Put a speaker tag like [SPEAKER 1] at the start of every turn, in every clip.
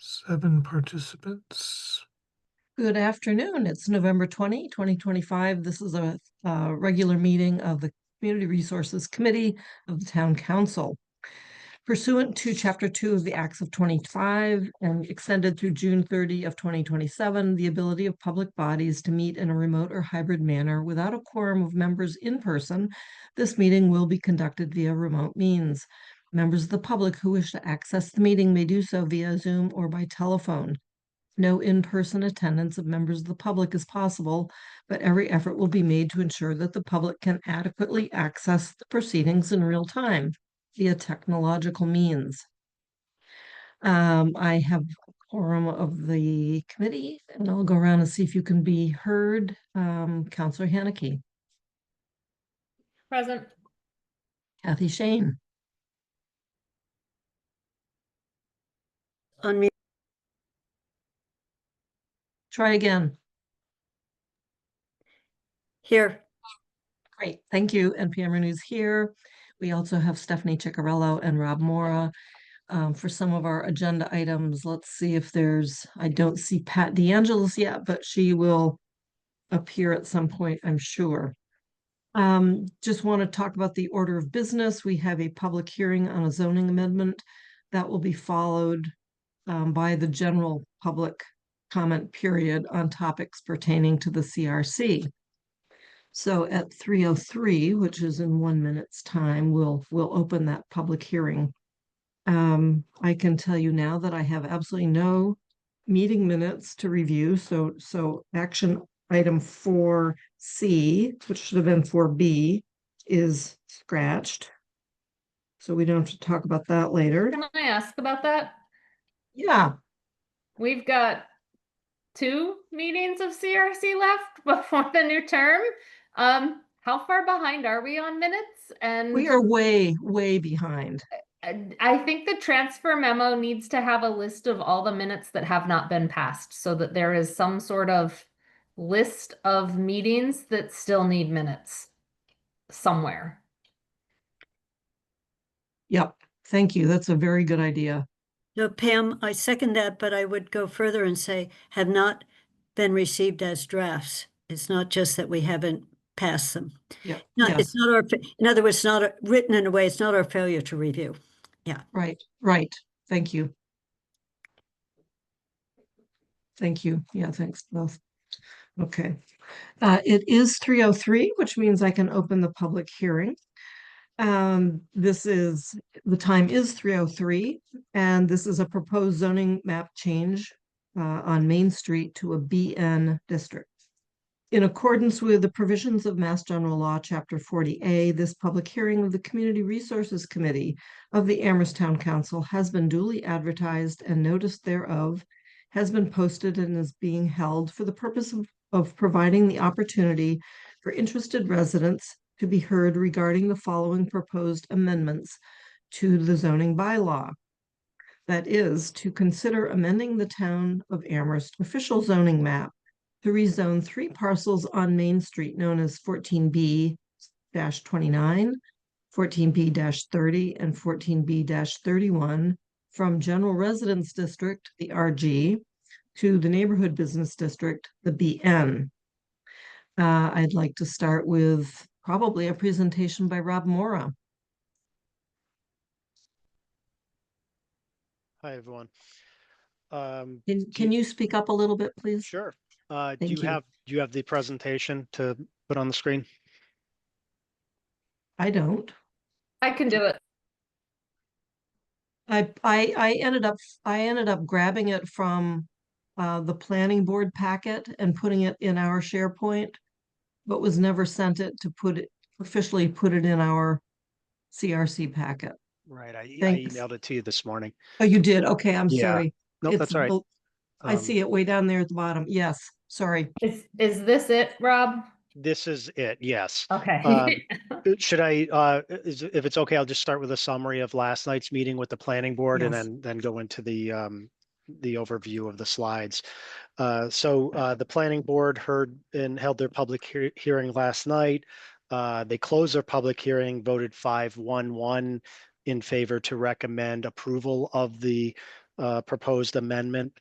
[SPEAKER 1] 7 participants.
[SPEAKER 2] Good afternoon. It's November 20, 2025. This is a regular meeting of the Community Resources Committee of the Town Council. Pursuant to Chapter 2 of the Acts of 25 and extended through June 30 of 2027, the ability of public bodies to meet in a remote or hybrid manner without a quorum of members in person, this meeting will be conducted via remote means. Members of the public who wish to access the meeting may do so via Zoom or by telephone. No in-person attendance of members of the public is possible, but every effort will be made to ensure that the public can adequately access the proceedings in real time via technological means. I have a quorum of the committee, and I'll go around and see if you can be heard. Councillor Haneke.
[SPEAKER 3] Present.
[SPEAKER 2] Kathy Shane.
[SPEAKER 4] Unmute.
[SPEAKER 2] Try again.
[SPEAKER 4] Here.
[SPEAKER 2] Great, thank you. NPM Renews here. We also have Stephanie Ciccarello and Rob Mora. For some of our agenda items, let's see if I don't see Pat DeAngelis yet, but she will appear at some point, I'm sure. Just want to talk about the order of business. We have a public hearing on a zoning amendment that will be followed by the general public comment period on topics pertaining to the CRC. So at 3:03, which is in 1 minute's time, we'll open that public hearing. I can tell you now that I have absolutely no meeting minutes to review. So action item 4C, which should have been 4B, is scratched. So we don't have to talk about that later.
[SPEAKER 3] Can I ask about that?
[SPEAKER 2] Yeah.
[SPEAKER 3] We've got 2 meetings of CRC left before the new term. How far behind are we on minutes? And
[SPEAKER 2] We are way, way behind.
[SPEAKER 3] I think the transfer memo needs to have a list of all the minutes that have not been passed so that there is some sort of list of meetings that still need minutes somewhere.
[SPEAKER 2] Yep. Thank you. That's a very good idea.
[SPEAKER 4] No, Pam, I second that, but I would go further and say have not been received as drafts. It's not just that we haven't passed them.
[SPEAKER 2] Yeah.
[SPEAKER 4] No,
[SPEAKER 2] Yes.
[SPEAKER 4] it's not our, in other words, it's not written in a way, it's not our failure to review. Yeah.
[SPEAKER 2] Right. Right. Thank you. Thank you. Yeah, thanks both. Okay. It is 3:03, which means I can open the public hearing. The time is 3:03, and this is a proposed zoning map change on Main Street to a BN district. In accordance with the provisions of Mass General Law, Chapter 40A, this public hearing of the Community Resources Committee of the Amherst Town Council has been duly advertised, and notice thereof has been posted and is being held for the purpose of providing the opportunity for interested residents to be heard regarding the following proposed amendments to the zoning bylaw. That is, to consider amending the Town of Amherst official zoning map to rezone 3 parcels on Main Street known as 14B-29, 14B-30, and 14B-31 from General Residence District, the RG, to the Neighborhood Business District, the BN. I'd like to start with probably a presentation by Rob Mora.
[SPEAKER 5] Hi, everyone.
[SPEAKER 2] Can you speak up a little bit, please?
[SPEAKER 5] Sure.
[SPEAKER 2] Thank
[SPEAKER 5] Do you have the presentation to put on the screen?
[SPEAKER 2] I don't.
[SPEAKER 3] I can do it.
[SPEAKER 2] I ended up grabbing it from the planning board packet and putting it in our SharePoint, but was never sent it to officially put it in our CRC packet.
[SPEAKER 5] Right. I
[SPEAKER 2] Thanks.
[SPEAKER 5] emailed it to you this morning.
[SPEAKER 2] Oh, you did? Okay, I'm
[SPEAKER 5] Yeah.
[SPEAKER 2] sorry.
[SPEAKER 5] Nope, that's all right.
[SPEAKER 2] I see it way down there at the bottom. Yes, sorry.
[SPEAKER 3] Is this it, Rob?
[SPEAKER 5] This is it. Yes.
[SPEAKER 3] Okay.
[SPEAKER 5] Should I, if it's okay, I'll just start with a summary of last night's meeting with the planning board
[SPEAKER 2] Yes.
[SPEAKER 5] and then go into the overview of the slides. The planning board heard and held their public hearing last night. They closed their public hearing, voted 5-1-1 in favor to recommend approval of the proposed amendment.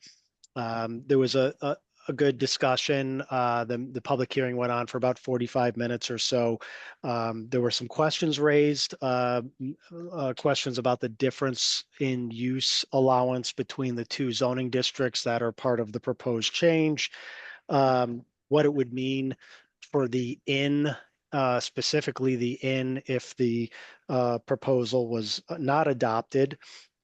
[SPEAKER 5] There was a good discussion. The public hearing went on for about 45 minutes or so. There were some questions raised, questions about the difference in use allowance between the two zoning districts that are part of the proposed change, what it would mean for the inn, specifically the inn, if the proposal was not adopted.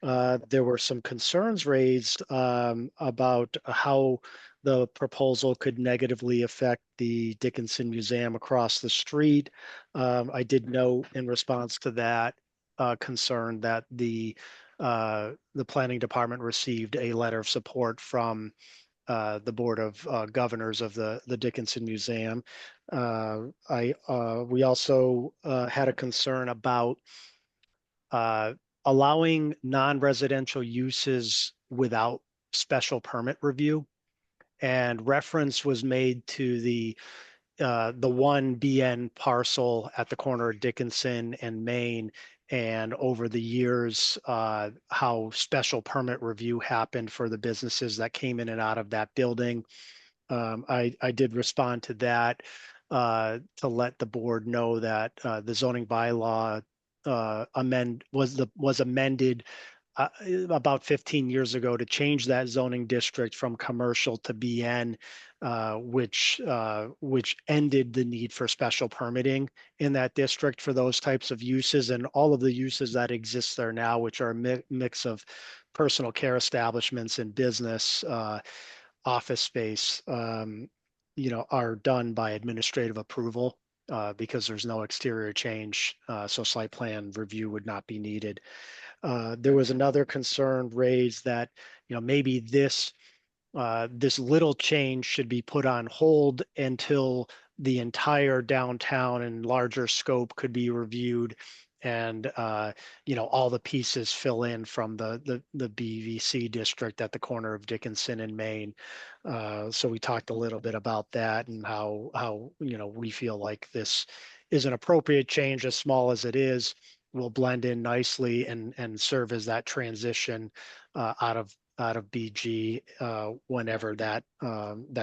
[SPEAKER 5] There were some concerns raised about how the proposal could negatively affect the Dickinson Museum across the street. I did note in response to that concern that the planning department received a letter of support from the Board of Governors of the Dickinson Museum. We also had a concern about allowing non-residential uses without special permit review. And reference was made to the one BN parcel at the corner of Dickinson and Main, and over the years, how special permit review happened for the businesses that came in and out of that building. I did respond to that to let the board know that the zoning bylaw was amended about 15 years ago to change that zoning district from commercial to BN, which ended the need for special permitting in that district for those types of uses, and all of the uses that exist there now, which are a mix of personal care establishments and business, office space, are done by administrative approval because there's no exterior change, so site plan review would not be needed. There was another concern raised that, maybe this little change should be put on hold until the entire downtown and larger scope could be reviewed, and all the pieces fill in from the BVC district at the corner of Dickinson and Main. So we talked a little bit about that and how we feel like this is an appropriate change, as small as it is, will blend in nicely and serve as that transition out of BG whenever that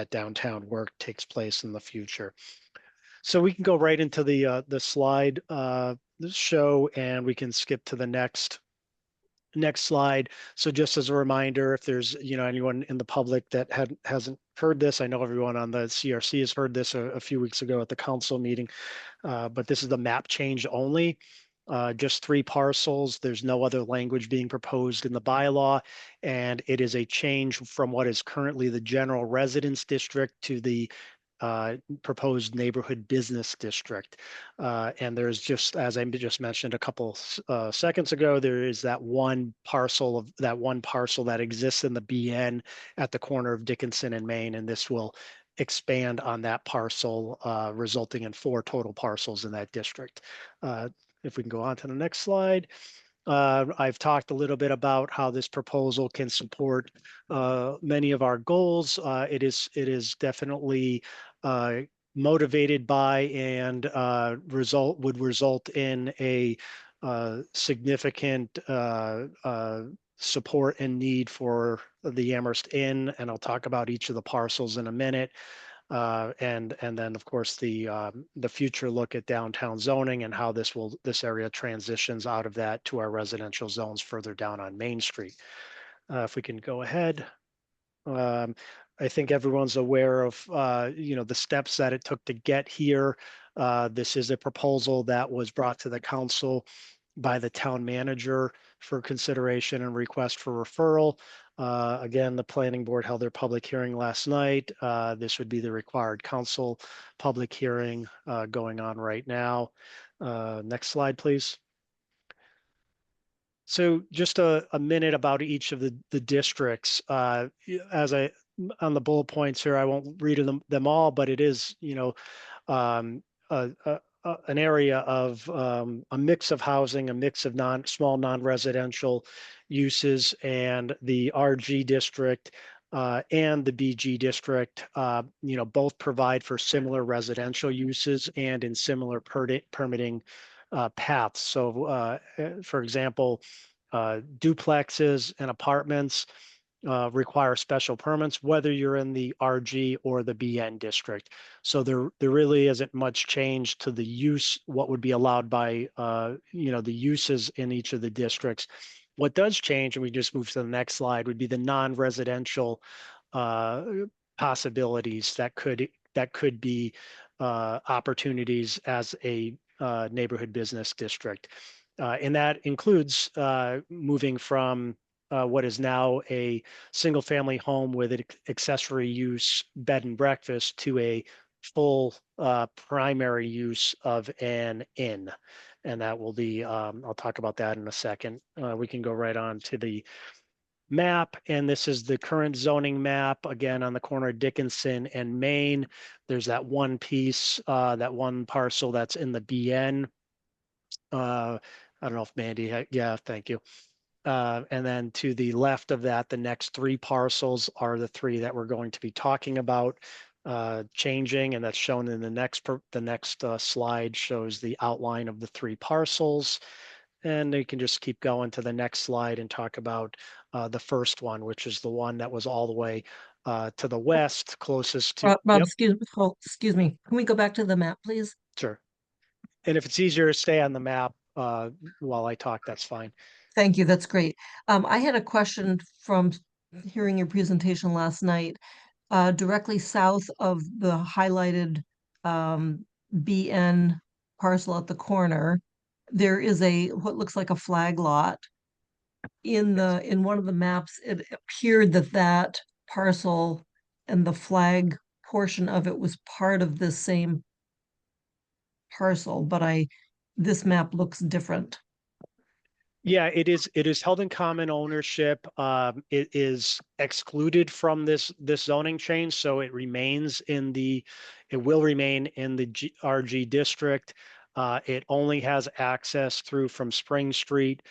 [SPEAKER 5] downtown work takes place in the future. So we can go right into the slide show, and we can skip to the next slide. So just as a reminder, if there's anyone in the public that hasn't heard this, I know everyone on the CRC has heard this a few weeks ago at the council meeting, but this is the map change only. Just 3 parcels. There's no other language being proposed in the bylaw, and it is a change from what is currently the general residence district to the proposed neighborhood business district. And there's just, as I just mentioned a couple seconds ago, there is that one parcel that exists in the BN at the corner of Dickinson and Main, and this will expand on that parcel, resulting in 4 total parcels in that district. If we can go on to the next slide. I've talked a little bit about how this proposal can support many of our goals. It is definitely motivated by and would result in a significant support and need for the Amherst Inn, and I'll talk about each of the parcels in a minute. And then of course the future look at downtown zoning and how this area transitions out of that to our residential zones further down on Main Street. If we can go ahead. I think everyone's aware of the steps that it took to get here. This is a proposal that was brought to the council by the town manager for consideration and request for referral. Again, the planning board held their public hearing last night. This would be the required council public hearing going on right now. Next slide, please. So just a minute about each of the districts. As on the bullet points here, I won't read them all, but it is, an area of a mix of housing, a mix of small non-residential uses, and the RG district and the BG district, both provide for similar residential uses and in similar permitting paths. So, for example, duplexes and apartments require special permits, whether you're in the RG or the BN district. So there really isn't much change to the use, what would be allowed by, the uses in each of the districts. What does change, and we just move to the next slide, would be the non-residential possibilities that could be opportunities as a neighborhood business district. And that includes moving from what is now a single family home with an accessory use bed and breakfast to a full primary use of an inn. And that will be, I'll talk about that in a second. We can go right on to the map, and this is the current zoning map, again, on the corner of Dickinson and Main. There's that one piece, that one parcel that's in the BN. I don't know if Mandy, yeah, thank you. And then to the left of that, the next three parcels are the three that we're going to be talking about changing, and that's shown in the next slide shows the outline of the three parcels. And you can just keep going to the next slide and talk about the first one, which is the one that was all the way to the west, closest to.
[SPEAKER 2] Bob,
[SPEAKER 5] Yep,
[SPEAKER 2] excuse me. Can we go back to the map, please?
[SPEAKER 5] sure. And if it's easier to stay on the map while I talk, that's fine.
[SPEAKER 2] Thank you. That's great. I had a question from hearing your presentation last night. Directly south of the highlighted BN parcel at the corner, there is what looks like a flag lot. In one of the maps, it appeared that parcel and the flag portion of it was part of the same parcel, but this map looks different.
[SPEAKER 5] Yeah, it is held in common ownership. It is excluded from this zoning change, so it will remain in the RG district. It only has access through from Spring Street.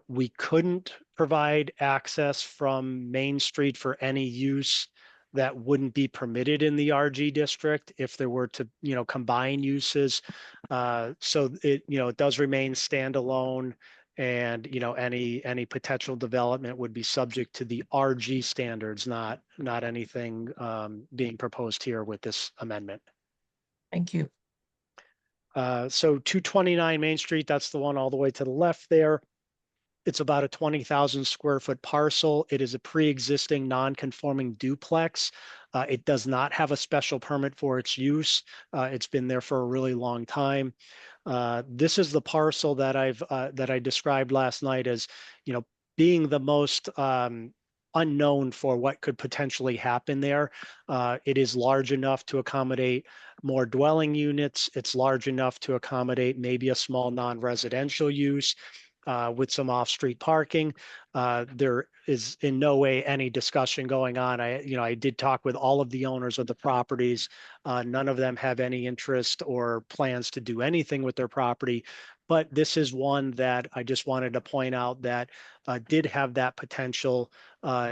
[SPEAKER 5] We couldn't provide access from Main Street for any use that wouldn't be permitted in the RG district if there were to, combine uses. So it does remain standalone. And any potential development would be subject to the RG standards, not anything being proposed here with this amendment.
[SPEAKER 2] Thank you.
[SPEAKER 5] So 229 Main Street, that's the one all the way to the left there. It's about a 20,000 square foot parcel. It is a pre-existing non-conforming duplex. It does not have a special permit for its use. It's been there for a really long time. This is the parcel that I described last night as, being the most unknown for what could potentially happen there. It is large enough to accommodate more dwelling units. It's large enough to accommodate maybe a small non-residential use. With some off-street parking. There is in no way any discussion going on. I did talk with all of the owners of the properties. None of them have any interest or plans to do anything with their property. But this is one that I just wanted to point out that did have that potential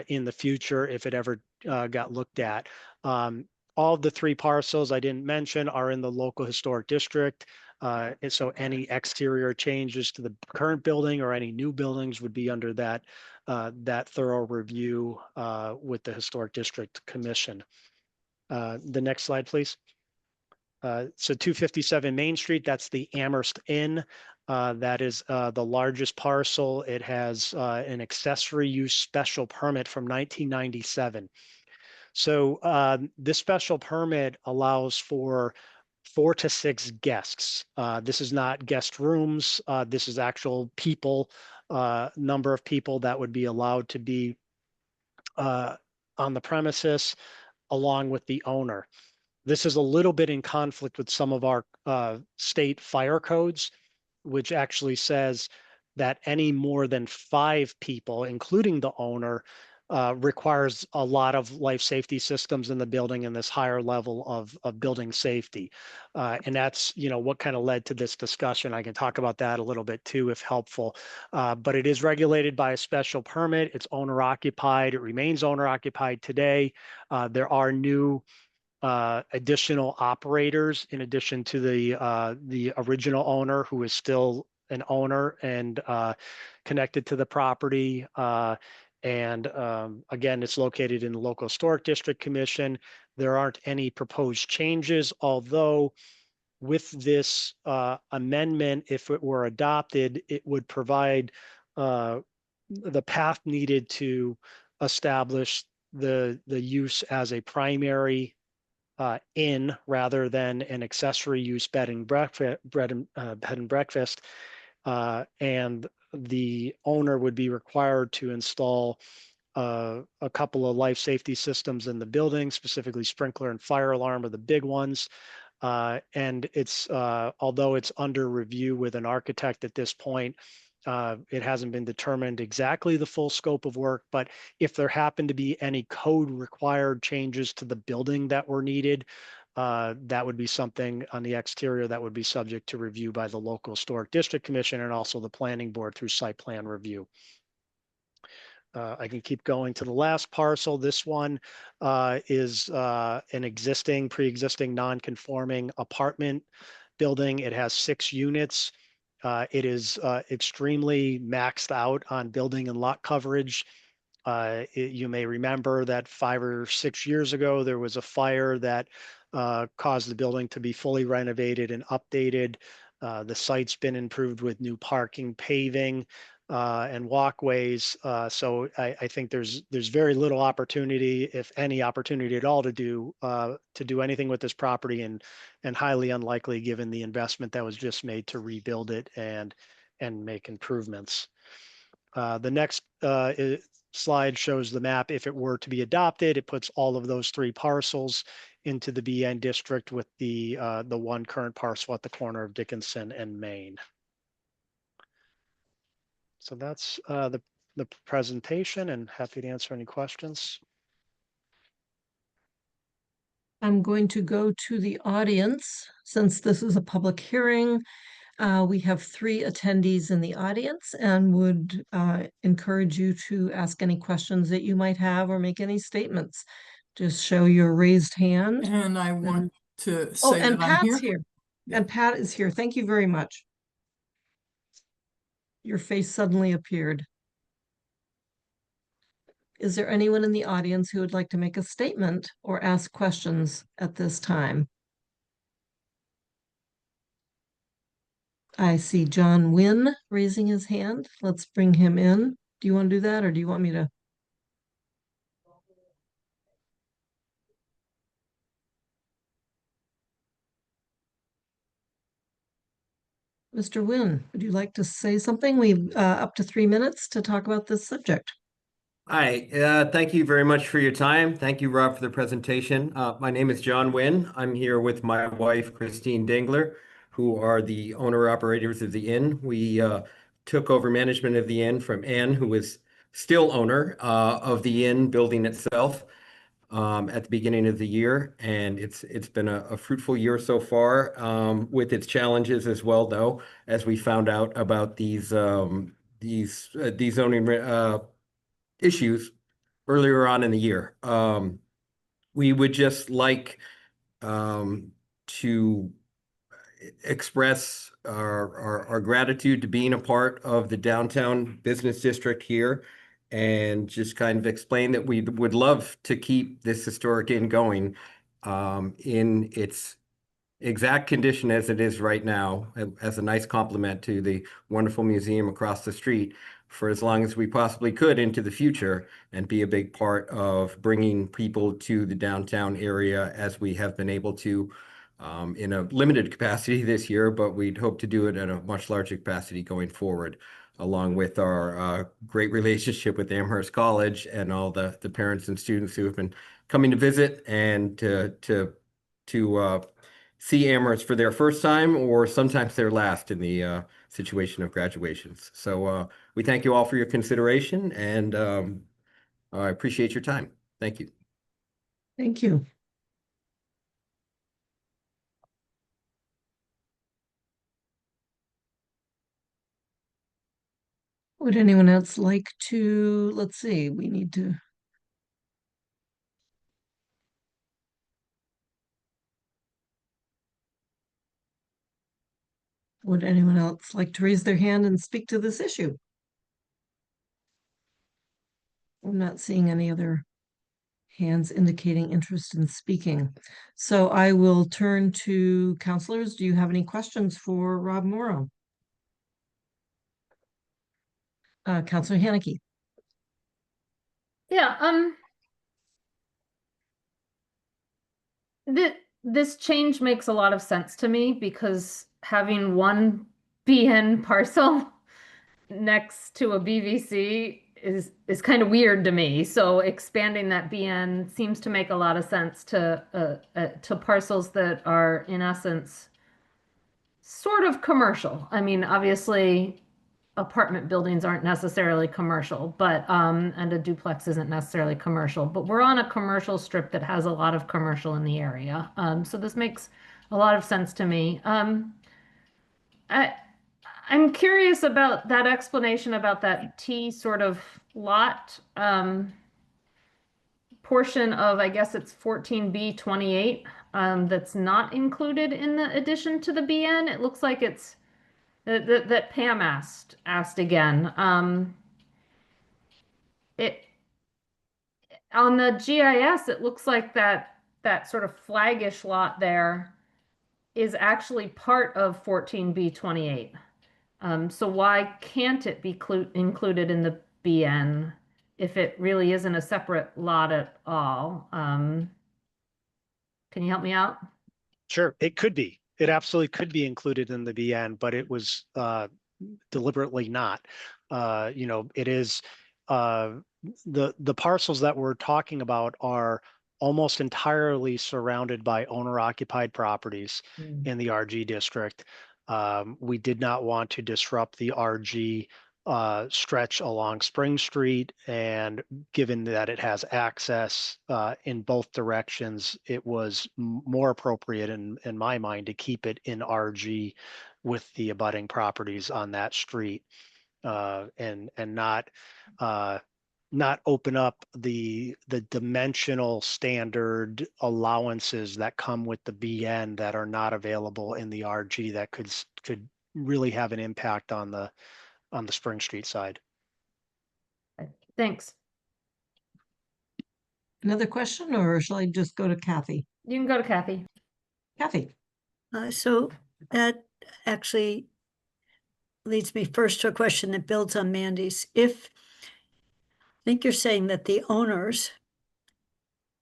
[SPEAKER 5] in the future if it ever got looked at. All of the three parcels I didn't mention are in the local historic district. And so any exterior changes to the current building or any new buildings would be under that thorough review with the Historic District Commission. The next slide, please. So 257 Main Street, that's the Amherst Inn. That is the largest parcel. It has an accessory use special permit from 1997. So this special permit allows for 4 to 6 guests. This is not guest rooms. This is actual people, number of people that would be allowed to be on the premises along with the owner. This is a little bit in conflict with some of our state fire codes, which actually says that any more than 5 people, including the owner, requires a lot of life safety systems in the building and this higher level of building safety. And that's, what kind of led to this discussion. I can talk about that a little bit too, if helpful. But it is regulated by a special permit. It's owner occupied. It remains owner occupied today. There are new additional operators in addition to the original owner who is still an owner and connected to the property. And again, it's located in the local historic district commission. There aren't any proposed changes, although with this amendment, if it were adopted, it would provide the path needed to establish the use as a primary inn rather than an accessory use bed and breakfast. And the owner would be required to install a couple of life safety systems in the building, specifically sprinkler and fire alarm are the big ones. And it's although it's under review with an architect at this point, it hasn't been determined exactly the full scope of work, but if there happen to be any code required changes to the building that were needed, that would be something on the exterior that would be subject to review by the local historic district commission and also the planning board through site plan review. I can keep going to the last parcel. This one is an existing, pre-existing non-conforming apartment building. It has 6 units. It is extremely maxed out on building and lot coverage. You may remember that 5 or 6 years ago, there was a fire that caused the building to be fully renovated and updated. The site's been improved with new parking, paving, and walkways. So I think there's very little opportunity, if any opportunity at all, to do anything with this property, and highly unlikely given the investment that was just made to rebuild it and make improvements. The next slide shows the map. If it were to be adopted, it puts all of those 3 parcels into the BN district with the one current parcel at the corner of Dickinson and Main. So that's the presentation, and happy to answer any questions.
[SPEAKER 2] I'm going to go to the audience. Since this is a public hearing, we have 3 attendees in the audience and would encourage you to ask any questions that you might have or make any statements. Just show your raised hand.
[SPEAKER 6] And I want to
[SPEAKER 2] Oh,
[SPEAKER 6] say
[SPEAKER 2] and
[SPEAKER 6] that I'm
[SPEAKER 2] Pat's
[SPEAKER 6] here.
[SPEAKER 2] here.
[SPEAKER 6] Yeah.
[SPEAKER 2] And Pat is here. Thank you very much. Your face suddenly appeared. Is there anyone in the audience who would like to make a statement or ask questions at this time? I see John Wynn raising his hand. Let's bring him in. Do you want to do that, or do you want me to? Mr. Wynn, would you like to say something? We've up to 3 minutes to talk about this subject.
[SPEAKER 7] Hi, thank you very much for your time. Thank you, Rob, for the presentation. My name is John Wynn. I'm here with my wife, Christine Dingler, who are the owner-operators of the inn. We took over management of the inn from Ann, who was still owner of the inn building itself at the beginning of the year, and it's been a fruitful year so far, with its challenges as well, though, as we found out about these zoning issues earlier on in the year. We would just like to express our gratitude to being a part of the downtown business district here, and just kind of explain that we would love to keep this historic inn going in its exact condition as it is right now, as a nice complement to the wonderful museum across the street, for as long as we possibly could into the future, and be a big part of bringing people to the downtown area, as we have been able to in a limited capacity this year, but we'd hope to do it in a much larger capacity going forward, along with our great relationship with Amherst College and all the parents and students who have been coming to visit and to see Amherst for their first time, or sometimes their last, in the situation of graduations. So we thank you all for your consideration, and I appreciate your time. Thank you.
[SPEAKER 2] Thank you. Would anyone else like to, let's see, we need to. Would anyone else like to raise their hand and speak to this issue? I'm not seeing any other hands indicating interest in speaking. So I will turn to counselors. Do you have any questions for Rob Morrow? Counselor Haneke.
[SPEAKER 3] Yeah, this change makes a lot of sense to me because having one BN parcel next to a BVC is kind of weird to me. So expanding that BN seems to make a lot of sense to parcels that are in essence sort of commercial. I mean, obviously apartment buildings aren't necessarily commercial, but and a duplex isn't necessarily commercial, but we're on a commercial strip that has a lot of commercial in the area. So this makes a lot of sense to me. I'm curious about that explanation about that T sort of lot portion of, I guess it's 14B28, that's not included in the addition to the BN. It looks like it's that Pam asked again. It on the GIS, it looks like that sort of flaggish lot there is actually part of 14B28. So why can't it be included in the BN if it really isn't a separate lot at all? Can you help me out?
[SPEAKER 5] Sure, it could be. It absolutely could be included in the BN, but it was deliberately not. It is the parcels that we're talking about are almost entirely surrounded by owner-occupied properties in the RG district. We did not want to disrupt the RG stretch along Spring Street, and given that it has access in both directions, it was more appropriate in my mind to keep it in RG with the abutting properties on that street, and not open up the dimensional standard allowances that come with the BN that are not available in the RG that could really have an impact on the Spring Street side.
[SPEAKER 3] Thanks.
[SPEAKER 2] Another question, or shall I just go to Kathy?
[SPEAKER 3] You can go to Kathy.
[SPEAKER 2] Kathy.
[SPEAKER 4] So that actually leads me first to a question that builds on Mandy's. I think you're saying that the owners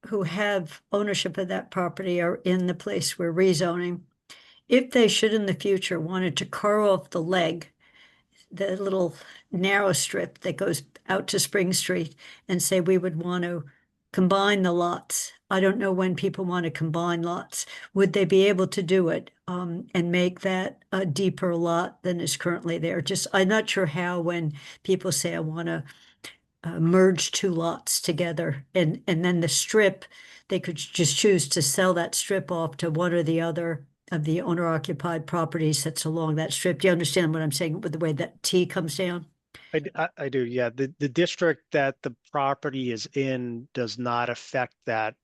[SPEAKER 4] who have ownership of that property are in the place we're rezoning. If they should in the future wanted to carve off the leg, the little narrow strip that goes out to Spring Street, and say we would want to combine the lots. I don't know when people want to combine lots. Would they be able to do it and make that a deeper lot than is currently there? Just, I'm not sure how when people say I want to merge two lots together, and then the strip, they could just choose to sell that strip off to one or the other of the owner-occupied properties that's along that strip. Do you understand what I'm saying with the way that T comes down?
[SPEAKER 5] I do, yeah. The district that the property is in does not affect that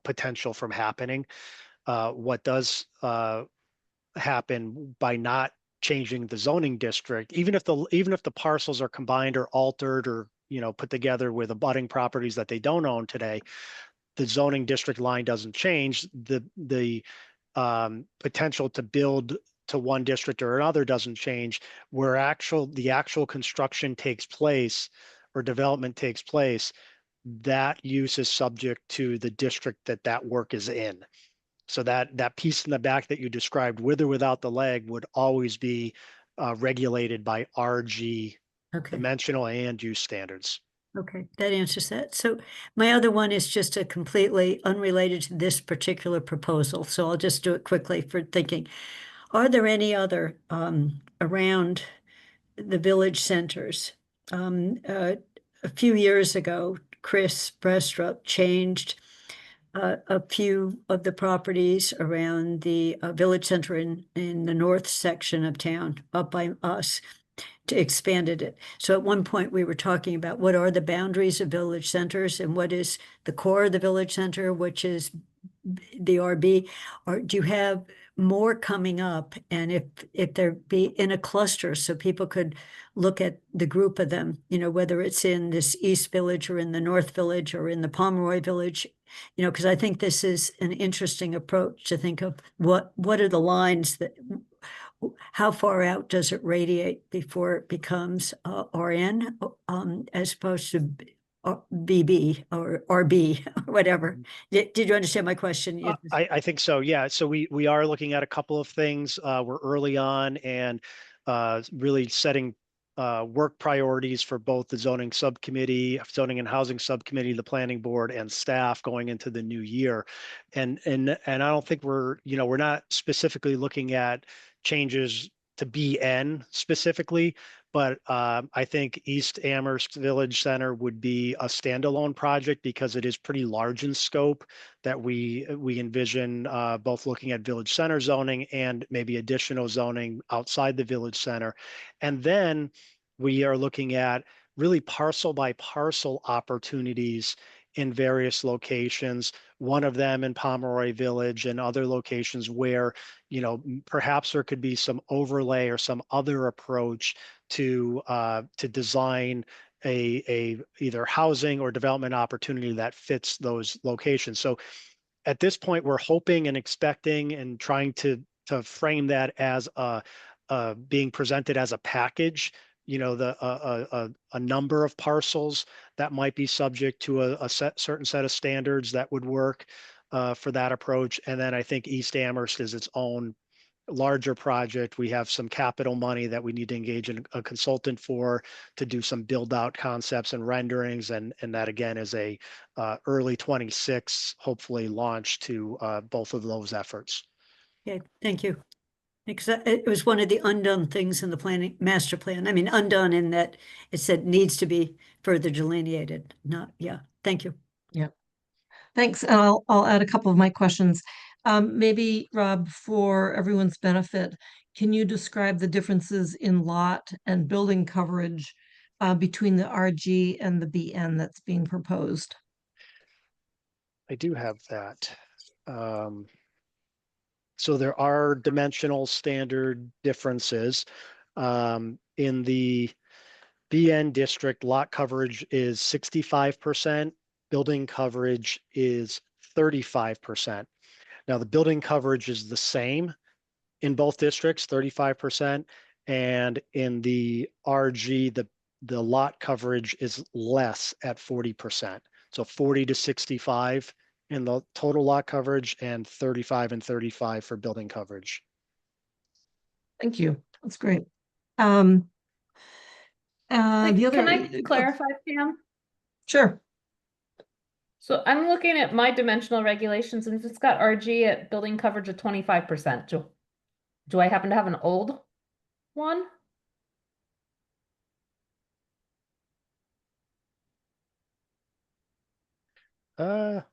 [SPEAKER 5] potential from happening. What does happen by not changing the zoning district, even if the parcels are combined or altered or put together with abutting properties that they don't own today, the zoning district line doesn't change. The potential to build to one district or another doesn't change. Where the actual construction takes place or development takes place, that use is subject to the district that work is in. So that piece in the back that you described, with or without the leg, would always be regulated by RG dimensional and use standards.
[SPEAKER 4] Okay, that answers that. So my other one is just a completely unrelated to this particular proposal. So I'll just do it quickly for thinking. Are there any other around the village centers? A few years ago, Chris Brestrup changed a few of the properties around the village center in the north section of town up by us, to expanded it. So at one point we were talking about what are the boundaries of village centers and what is the core of the village center, which is the RB. Or do you have more coming up, and if there be in a cluster, so people could look at the group of them, you know, whether it's in this East Village or in the North Village or in the Pomeroy Village, you know, because I think this is an interesting approach to think of what are the lines that, how far out does it radiate before it becomes RN, as opposed to BB or RB or whatever. Did you understand my question?
[SPEAKER 5] I think so. Yeah. So we are looking at a couple of things. We're early on and really setting work priorities for both the zoning subcommittee, zoning and housing subcommittee, the planning board, and staff going into the new year. And I don't think we're not specifically looking at changes to BN specifically, but I think East Amherst Village Center would be a standalone project because it is pretty large in scope, that we envision both looking at village center zoning and maybe additional zoning outside the village center. And then we are looking at really parcel by parcel opportunities in various locations, one of them in Pomeroy Village and other locations where, perhaps there could be some overlay or some other approach to design a either housing or development opportunity that fits those locations. So at this point, we're hoping and expecting and trying to frame that as being presented as a package. A number of parcels that might be subject to a certain set of standards that would work for that approach. And then I think East Amherst is its own larger project. We have some capital money that we need to engage in a consultant for to do some build out concepts and renderings. And that again is a early 26, hopefully launch to both of those efforts.
[SPEAKER 4] Okay, thank you. Because it was one of the undone things in the planning master plan. I mean, undone in that it said needs to be further delineated. Not, yeah. Thank you.
[SPEAKER 2] Yeah. Thanks. I'll add a couple of my questions. Maybe Rob, for everyone's benefit, can you describe the differences in lot and building coverage between the RG and the BN that's being proposed?
[SPEAKER 5] I do have that. So there are dimensional standard differences. In the BN district, lot coverage is 65%, building coverage is 35%. Now the building coverage is the same in both districts, 35%, and in the RG, the lot coverage is less at 40%. So 40 to 65 in the total lot coverage and 35 and 35 for building coverage.
[SPEAKER 2] Thank you. That's great. The other,
[SPEAKER 3] Can I clarify, Pam?
[SPEAKER 2] Sure.
[SPEAKER 3] So I'm looking at my dimensional regulations and it's got RG at building coverage of 25%. Do I happen to have an old one?
[SPEAKER 5] Oh,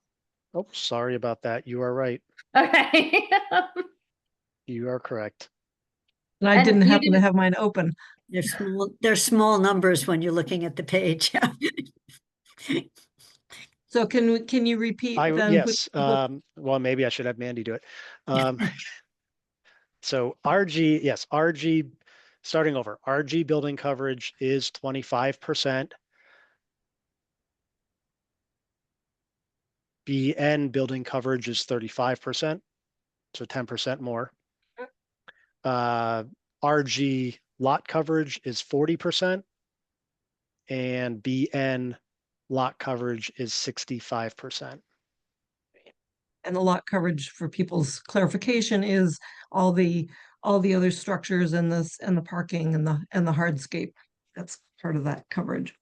[SPEAKER 5] sorry about that. You are right.
[SPEAKER 3] Okay.
[SPEAKER 5] You are correct.
[SPEAKER 2] And I
[SPEAKER 3] And
[SPEAKER 2] didn't
[SPEAKER 3] you
[SPEAKER 2] happen to
[SPEAKER 3] didn't-
[SPEAKER 2] have mine open.
[SPEAKER 4] They're small numbers when you're looking at the page.
[SPEAKER 2] So can you repeat then?
[SPEAKER 5] Yes. Well, maybe I should have Mandy do it. So RG, yes, RG, starting over, RG building coverage is 25%. BN building coverage is 35%, so 10% more. RG lot coverage is 40%, and BN lot coverage is 65%.
[SPEAKER 2] And the lot coverage, for people's clarification, is all the other structures and the parking and the hardscape. That's part of that coverage.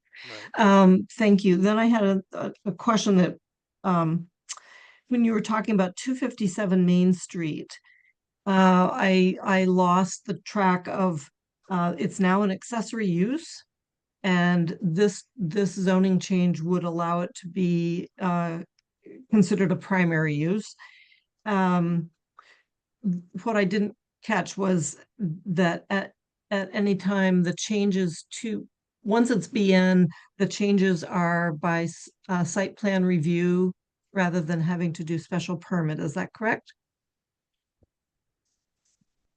[SPEAKER 5] Right.
[SPEAKER 2] Thank you. Then I had a question that when you were talking about 257 Main Street, I lost the track of it's now an accessory use, and this zoning change would allow it to be considered a primary use. What I didn't catch was that at any time the changes to, once it's BN, the changes are by site plan review rather than having to do special permit. Is that correct?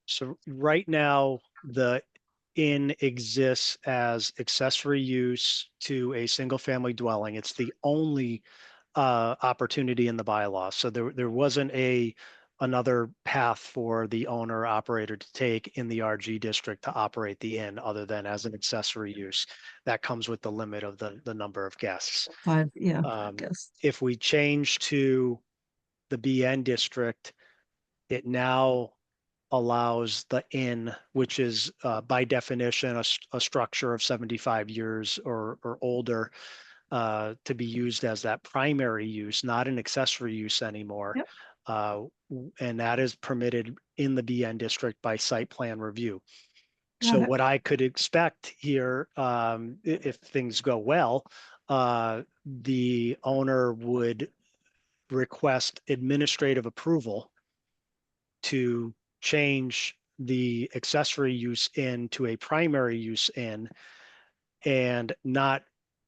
[SPEAKER 5] So right now, the inn exists as accessory use to a single family dwelling. It's the only opportunity in the bylaw. So there wasn't another path for the owner operator to take in the RG district to operate the inn other than as an accessory use. That comes with the limit of the number of guests.
[SPEAKER 2] 5, yeah, I
[SPEAKER 5] Um,
[SPEAKER 2] guess.
[SPEAKER 5] If we change to the BN district, it now allows the inn, which is by definition a structure of 75 years or older, to be used as that primary use, not an accessory use anymore.
[SPEAKER 2] Yep.
[SPEAKER 5] And that is permitted in the BN district by site plan review. So
[SPEAKER 2] Got it.
[SPEAKER 5] what I could expect here, if things go well, the owner would request administrative approval to change the accessory use in to a primary use in and not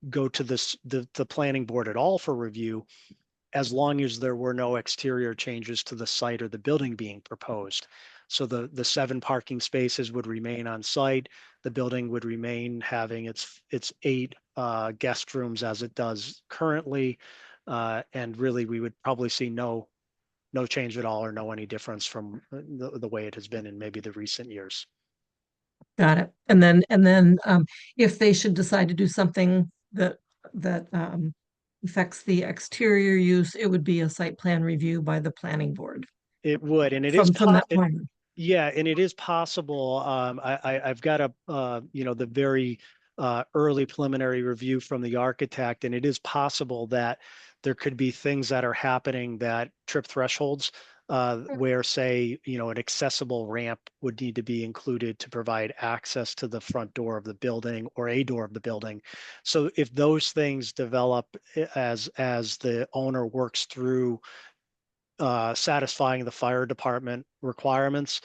[SPEAKER 5] go to the planning board at all for review, as long as there were no exterior changes to the site or the building being proposed. So the 7 parking spaces would remain on site. The building would remain having its 8 guest rooms as it does currently. And really, we would probably see no change at all or no any difference from the way it has been in maybe the recent years.
[SPEAKER 2] Got it. And then if they should decide to do something that affects the exterior use, it would be a site plan review by the planning board
[SPEAKER 5] It would, and it is
[SPEAKER 2] from that point.
[SPEAKER 5] yeah, and it is possible. I've got the very early preliminary review from the architect, and it is possible that there could be things that are happening that trip thresholds, where, say, an accessible ramp would need to be included to provide access to the front door of the building or a door of the building. So if those things develop as the owner works through satisfying the fire department requirements,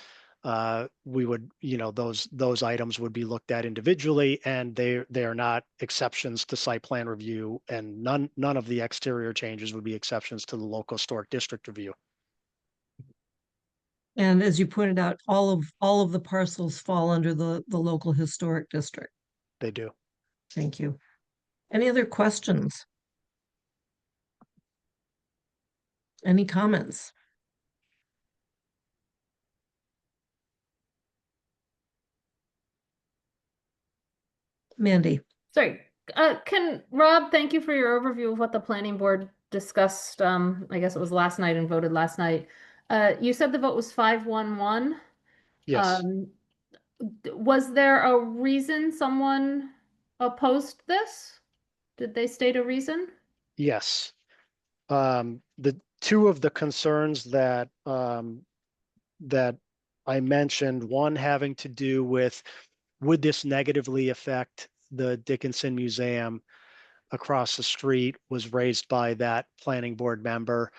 [SPEAKER 5] we would, those items would be looked at individually, and they are not exceptions to site plan review, and none of the exterior changes would be exceptions to the local historic district review.
[SPEAKER 2] And as you pointed out, all of the parcels fall under the local historic district.
[SPEAKER 5] They do.
[SPEAKER 2] Thank you. Any other questions? Any comments? Mandy.
[SPEAKER 3] Sorry, thank you for your overview of what the planning board discussed. I guess it was last night and voted last night. You said the vote was 5-1-1.
[SPEAKER 5] Yes.
[SPEAKER 3] Was there a reason someone opposed this? Did they state a reason?
[SPEAKER 5] Yes. The two of the concerns that that I mentioned, one having to do with, would this negatively affect the Dickinson Museum across the street, was raised by that planning board member.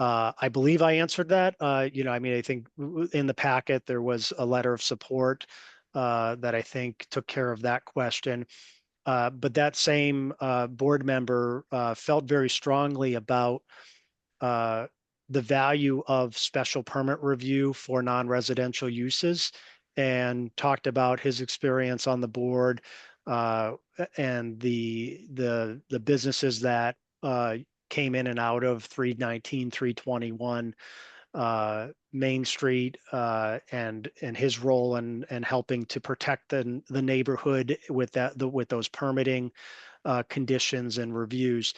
[SPEAKER 5] I believe I answered that. I think in the packet, there was a letter of support that I think took care of that question. But that same board member felt very strongly about the value of special permit review for non-residential uses, and talked about his experience on the board and the businesses that came in and out of 319, 321 Main Street, and his role in helping to protect the neighborhood with those permitting conditions and reviews.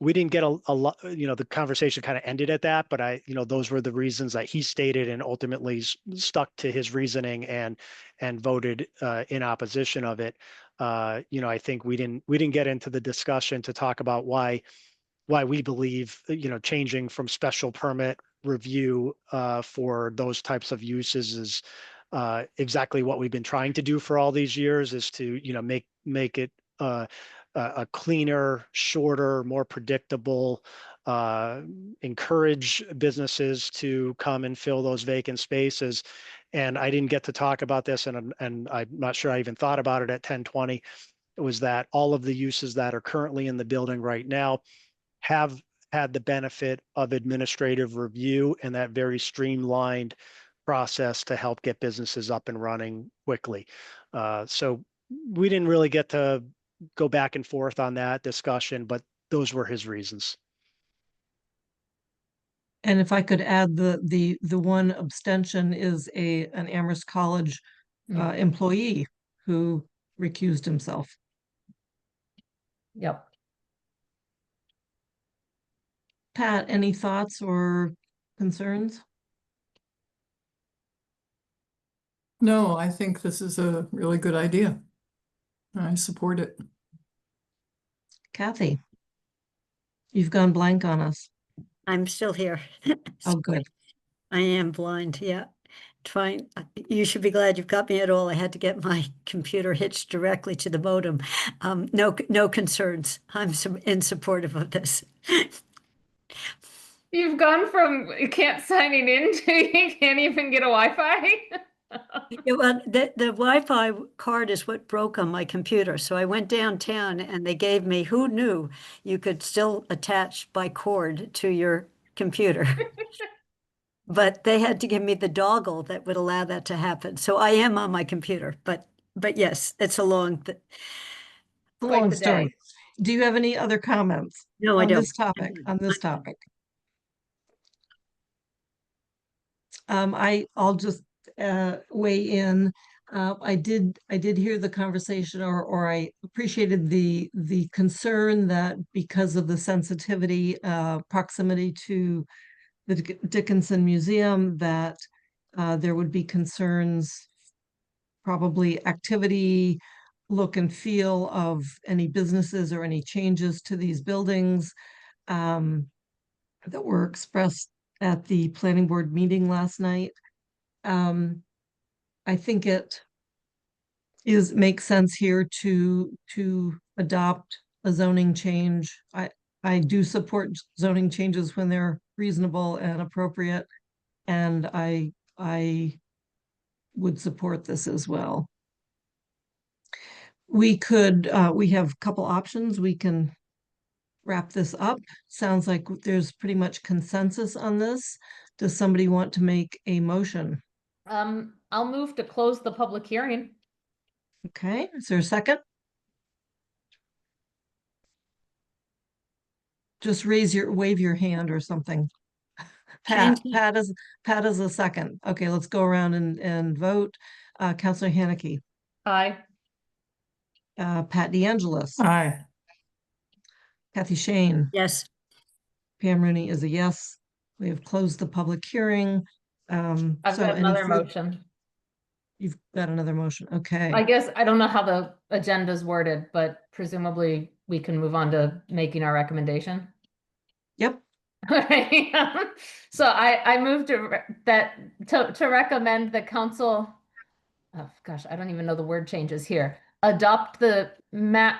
[SPEAKER 5] We didn't get a lot, the conversation kind of ended at that, but those were the reasons that he stated, and ultimately stuck to his reasoning and voted in opposition of it. I think we didn't get into the discussion to talk about why we believe, changing from special permit review for those types of uses is exactly what we've been trying to do for all these years, is to, make it a cleaner, shorter, more predictable, encourage businesses to come and fill those vacant spaces. And I didn't get to talk about this, and I'm not sure I even thought about it at 10:20. It was that all of the uses that are currently in the building right now have had the benefit of administrative review and that very streamlined process to help get businesses up and running quickly. So we didn't really get to go back and forth on that discussion, but those were his reasons.
[SPEAKER 2] And if I could add, the one abstention is an Amherst College employee who recused himself.
[SPEAKER 3] Yep.
[SPEAKER 2] Pat, any thoughts or concerns?
[SPEAKER 6] No, I think this is a really good idea. I support it.
[SPEAKER 2] Kathy, you've gone blank on us.
[SPEAKER 4] I'm still here.
[SPEAKER 2] Oh, good.
[SPEAKER 4] I am blind, yeah. Trying, you should be glad you've got me at all. I had to get my computer hitched directly to the modem. No concerns. I'm in supportive of this.
[SPEAKER 3] You've gone from you can't signing in to you can't even get a Wi-Fi.
[SPEAKER 4] Yeah, well, the Wi-Fi card is what broke on my computer. So I went downtown and they gave me, who knew you could still attach by cord to your computer? But they had to give me the dongle that would allow that to happen. So I am on my computer, but yes, it's a long,
[SPEAKER 3] Quite
[SPEAKER 2] Long
[SPEAKER 3] the
[SPEAKER 2] story.
[SPEAKER 3] day.
[SPEAKER 2] Do you have any other comments
[SPEAKER 4] no, I
[SPEAKER 2] on
[SPEAKER 4] don't.
[SPEAKER 2] this topic? On this topic? I'll just weigh in. I did hear the conversation, or I appreciated the concern that because of the sensitivity, proximity to the Dickinson Museum, that there would be concerns, probably activity, look and feel of any businesses or any changes to these buildings that were expressed at the planning board meeting last night. I think it makes sense here to adopt a zoning change. I do support zoning changes when they're reasonable and appropriate, and I would support this as well. We have a couple options. We can wrap this up. Sounds like there's pretty much consensus on this. Does somebody want to make a motion?
[SPEAKER 3] I'll move to close the public hearing.
[SPEAKER 2] Okay, is there a second? Just wave your hand or something. Pat is a second. Okay, let's go around and vote. Councilor Haneke,
[SPEAKER 3] Aye.
[SPEAKER 2] Pat DeAngelis,
[SPEAKER 6] Aye.
[SPEAKER 2] Kathy Shane,
[SPEAKER 4] Yes,
[SPEAKER 2] Pam Rooney is a yes. We have closed the public hearing.
[SPEAKER 3] I've
[SPEAKER 2] So
[SPEAKER 3] got
[SPEAKER 2] any
[SPEAKER 3] another
[SPEAKER 2] further-
[SPEAKER 3] motion.
[SPEAKER 2] You've got another motion, okay.
[SPEAKER 3] I guess I don't know how the agenda's worded, but presumably we can move on to making our recommendation.
[SPEAKER 2] Yep,
[SPEAKER 3] So I moved to recommend the council. Oh gosh, I don't even know the word changes here. Adopt the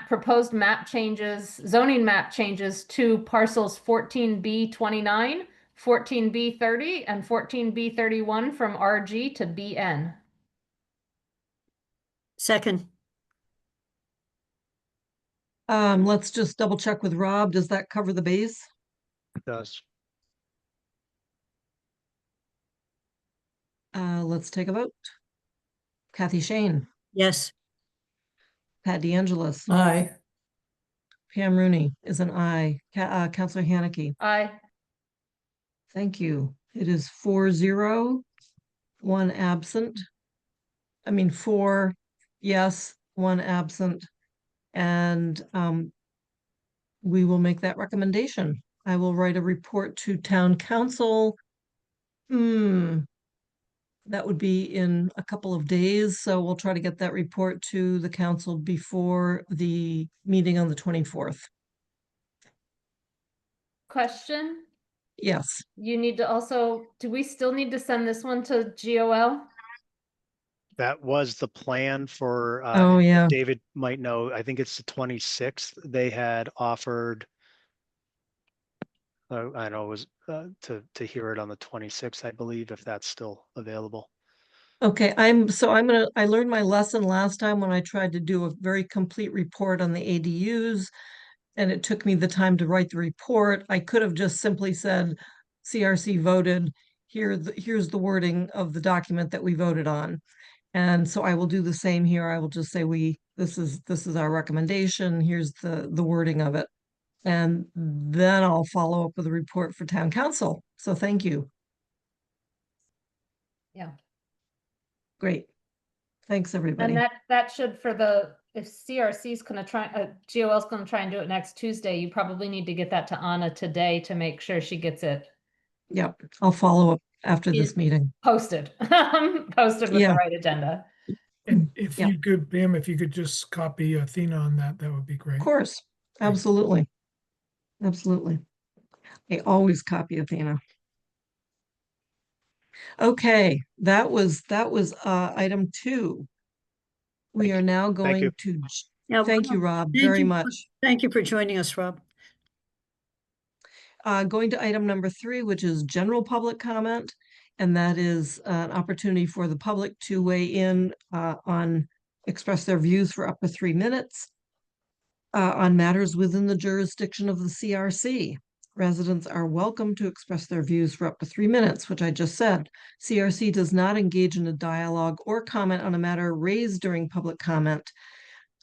[SPEAKER 3] proposed map changes, zoning map changes to parcels 14B29, 14B30, and 14B31 from RG to BN.
[SPEAKER 4] second,
[SPEAKER 2] let's just double check with Rob. Does that cover the base?
[SPEAKER 5] It does.
[SPEAKER 2] Let's take a vote. Kathy Shane,
[SPEAKER 4] yes,
[SPEAKER 2] Pat DeAngelis,
[SPEAKER 6] Aye.
[SPEAKER 2] Pam Rooney is an aye. Councilor Haneke,
[SPEAKER 3] Aye.
[SPEAKER 2] thank you. It is 4-0, 1 absent. I mean, 4 yes, 1 absent. And we will make that recommendation. I will write a report to town council. That would be in a couple of days, so we'll try to get that report to the council before the meeting on the 24th.
[SPEAKER 3] Question.
[SPEAKER 2] Yes,
[SPEAKER 3] You need to also, do we still need to send this one to GOL?
[SPEAKER 5] That was the plan for,
[SPEAKER 2] oh, yeah.
[SPEAKER 5] David might know, I think it's the 26th. They had offered, I know it was to hear it on the 26th, I believe, if that's still available.
[SPEAKER 2] Okay, I learned my lesson last time when I tried to do a very complete report on the ADUs, and it took me the time to write the report. I could have just simply said, CRC voted, here's the wording of the document that we voted on. And so I will do the same here. I will just say this is our recommendation. Here's the wording of it. And then I'll follow up with a report for town council. So thank you.
[SPEAKER 3] Yeah.
[SPEAKER 2] Great. Thanks, everybody.
[SPEAKER 3] And that should, if CRC is gonna try, GOL is gonna try and do it next Tuesday, you probably need to get that to Anna today to make sure she gets it
[SPEAKER 2] Yep, I'll follow up after this meeting.
[SPEAKER 3] posted, posted with the
[SPEAKER 2] Yeah.
[SPEAKER 3] right agenda.
[SPEAKER 1] And if
[SPEAKER 2] Yeah.
[SPEAKER 1] you could, Pam, if you could just copy Athena on that, that would be great.
[SPEAKER 2] Of course, absolutely. Absolutely. I always copy Athena. Okay, that was item 2. We are now
[SPEAKER 5] you.
[SPEAKER 2] going to,
[SPEAKER 4] Now,
[SPEAKER 2] thank you, Rob,
[SPEAKER 4] thank
[SPEAKER 2] very
[SPEAKER 4] you.
[SPEAKER 2] much.
[SPEAKER 4] Thank you for joining us, Rob.
[SPEAKER 2] Going to item number 3, which is general public comment. And that is an opportunity for the public to weigh in express their views for up to 3 minutes on matters within the jurisdiction of the CRC. Residents are welcome to express their views for up to 3 minutes, which I just said. CRC does not engage in a dialogue or comment on a matter raised during public comment.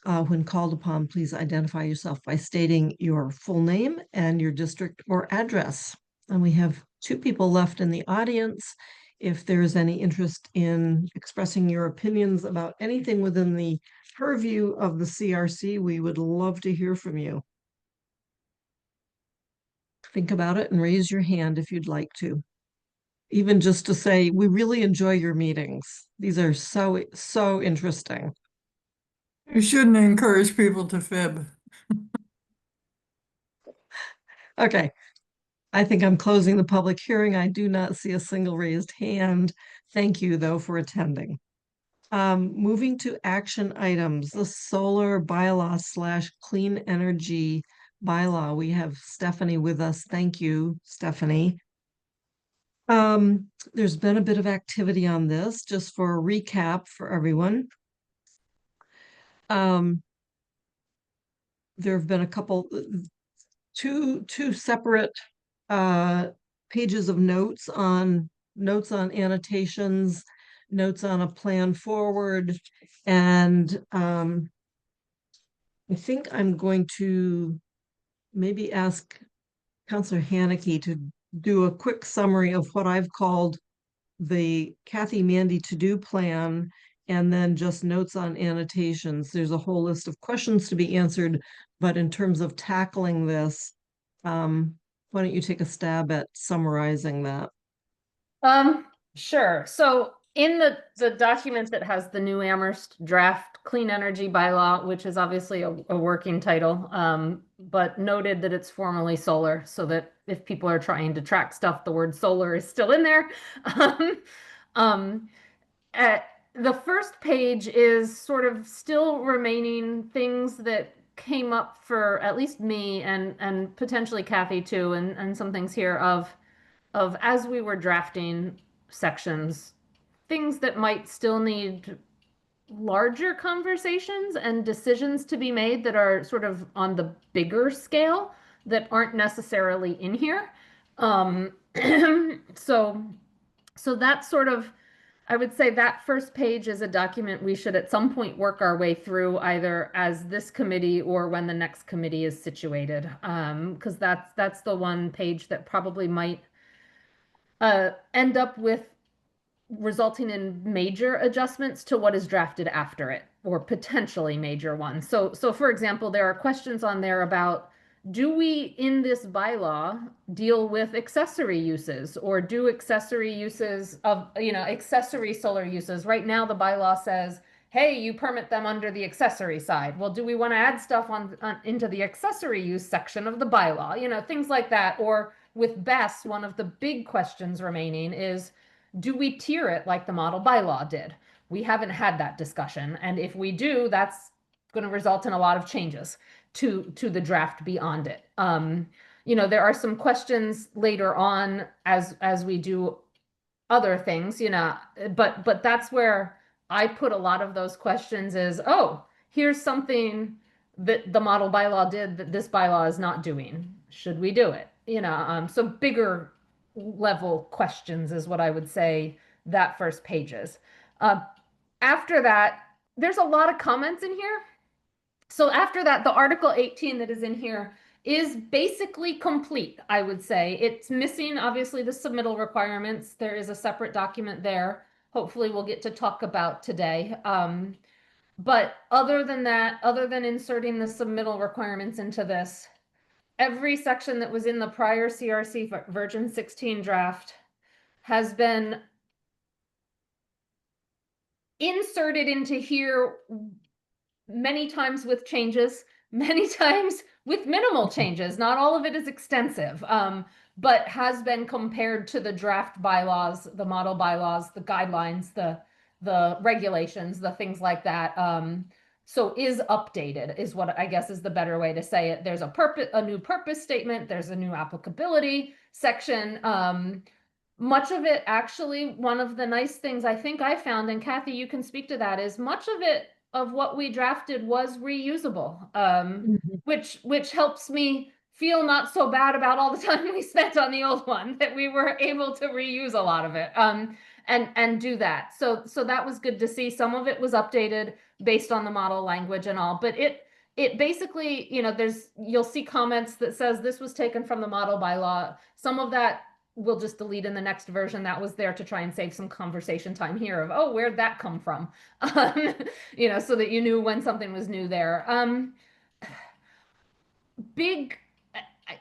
[SPEAKER 2] When called upon, please identify yourself by stating your full name and your district or address. And we have 2 people left in the audience. If there's any interest in expressing your opinions about anything within the purview of the CRC, we would love to hear from you. Think about it and raise your hand if you'd like to. Even just to say, we really enjoy your meetings. These are so interesting.
[SPEAKER 6] You shouldn't encourage people to fib.
[SPEAKER 2] Okay. I think I'm closing the public hearing. I do not see a single raised hand. Thank you, though, for attending. Moving to action items, the solar bylaw / clean energy bylaw. We have Stephanie with us. Thank you, Stephanie. There's been a bit of activity on this, just for a recap for everyone. There have been a couple, two separate pages of notes on annotations, notes on a plan forward, and I think I'm going to maybe ask Councillor Haneke to do a quick summary of what I've called the Kathy Mandy to-do plan, and then just notes on annotations. There's a whole list of questions to be answered, but in terms of tackling this, why don't you take a stab at summarizing that?
[SPEAKER 3] Sure. So in the document that has the new Amherst draft clean energy bylaw, which is obviously a working title, but noted that it's formally solar, so that if people are trying to track stuff, the word solar is still in there. The first page is sort of still remaining things that came up for at least me and potentially Kathy too, and some things here of as we were drafting sections, things that might still need larger conversations and decisions to be made that are sort of on the bigger scale that aren't necessarily in here. So that's sort of, I would say that first page is a document we should at some point work our way through, either as this committee or when the next committee is situated. Because that's the one page that probably might end up with resulting in major adjustments to what is drafted after it, or potentially major ones. So for example, there are questions on there about, do we in this bylaw deal with accessory uses, or do accessory uses of, accessory solar uses? Right now, the bylaw says, hey, you permit them under the accessory side. Well, do we want to add stuff into the accessory use section of the bylaw? Things like that. Or with BESS, one of the big questions remaining is, do we tier it like the model bylaw did? We haven't had that discussion. And if we do, that's going to result in a lot of changes to the draft beyond it. There are some questions later on as we do other things, but that's where I put a lot of those questions is, oh, here's something that the model bylaw did that this bylaw is not doing. Should we do it? So bigger level questions is what I would say that first page is. After that, there's a lot of comments in here. So after that, the Article 18 that is in here is basically complete, I would say. It's missing, obviously, the submittal requirements. There is a separate document there. Hopefully we'll get to talk about today. But other than that, other than inserting the submittal requirements into this, every section that was in the prior CRC version 16 draft has been inserted into here many times with changes, many times with minimal changes. Not all of it is extensive, but has been compared to the draft bylaws, the model bylaws, the guidelines, the regulations, the things like that. So is updated is what I guess is the better way to say it. There's a new purpose statement. There's a new applicability section. Much of it, actually, one of the nice things I think I found, and Kathy, you can speak to that, is much of it of what we drafted was reusable, which helps me feel not so bad about all the time we spent on the old one, that we were able to reuse a lot of it, and do that. So that was good to see. Some of it was updated based on the model language and all, but it basically, you'll see comments that says this was taken from the model bylaw. Some of that we'll just delete in the next version. That was there to try and save some conversation time here of, oh, where'd that come from? So that you knew when something was new there. I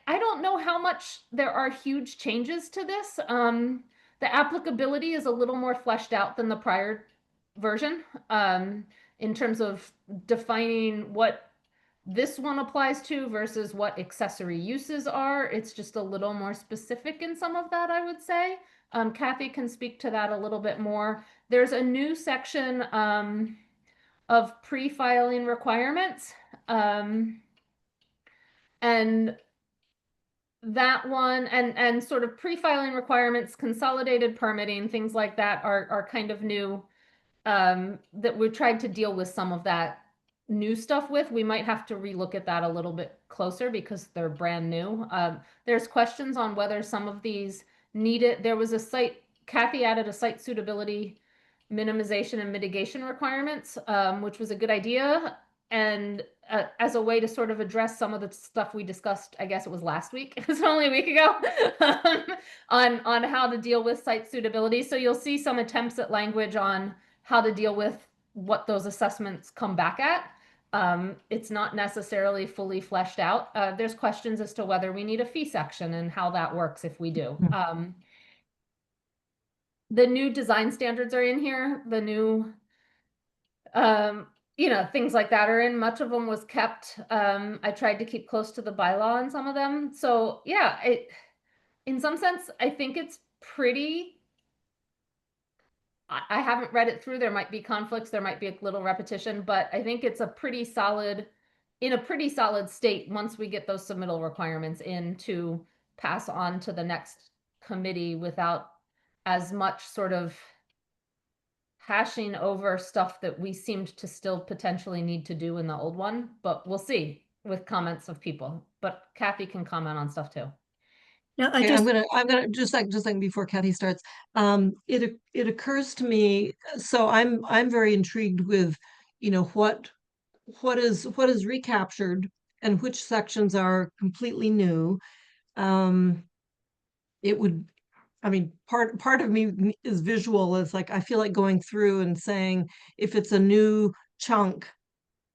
[SPEAKER 3] don't know how much there are huge changes to this. The applicability is a little more fleshed out than the prior version, in terms of defining what this one applies to versus what accessory uses are. It's just a little more specific in some of that, I would say. Kathy can speak to that a little bit more. There's a new section of pre-filing requirements. And that one, and sort of pre-filing requirements, consolidated permitting, things like that are kind of new, that we tried to deal with some of that new stuff with. We might have to relook at that a little bit closer because they're brand new. There's questions on whether some of these need it. There was Kathy added a site suitability minimization and mitigation requirements, which was a good idea. And as a way to sort of address some of the stuff we discussed, I guess it was last week, it was only a week ago, on how to deal with site suitability. So you'll see some attempts at language on how to deal with what those assessments come back at. It's not necessarily fully fleshed out. There's questions as to whether we need a fee section and how that works if we do. The new design standards are in here. The new, things like that are in. Much of them was kept. I tried to keep close to the bylaw on some of them. So yeah, in some sense, I think it's pretty. I haven't read it through. There might be conflicts. There might be a little repetition, but I think it's in a pretty solid state once we get those submittal requirements in to pass on to the next committee without as much sort of hashing over stuff that we seemed to still potentially need to do in the old one, but we'll see with comments of people. But Kathy can comment on stuff too.
[SPEAKER 4] No,
[SPEAKER 2] Okay, I'm gonna just like before Kathy starts, it occurs to me, so I'm very intrigued with, what is recaptured and which sections are completely new. It would, I mean, part of me is visual. Is like I feel like going through and saying, if it's a new chunk,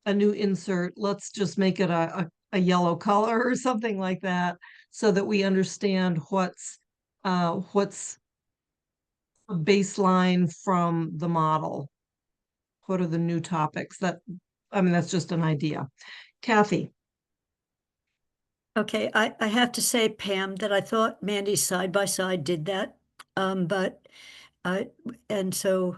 [SPEAKER 2] a new insert, let's just make it a yellow color or something like that, so that we understand what's a baseline from the model. What are the new topics? That's just an idea. Kathy.
[SPEAKER 4] Okay, I have to say, Pam, that I thought Mandy's side by side did that. And so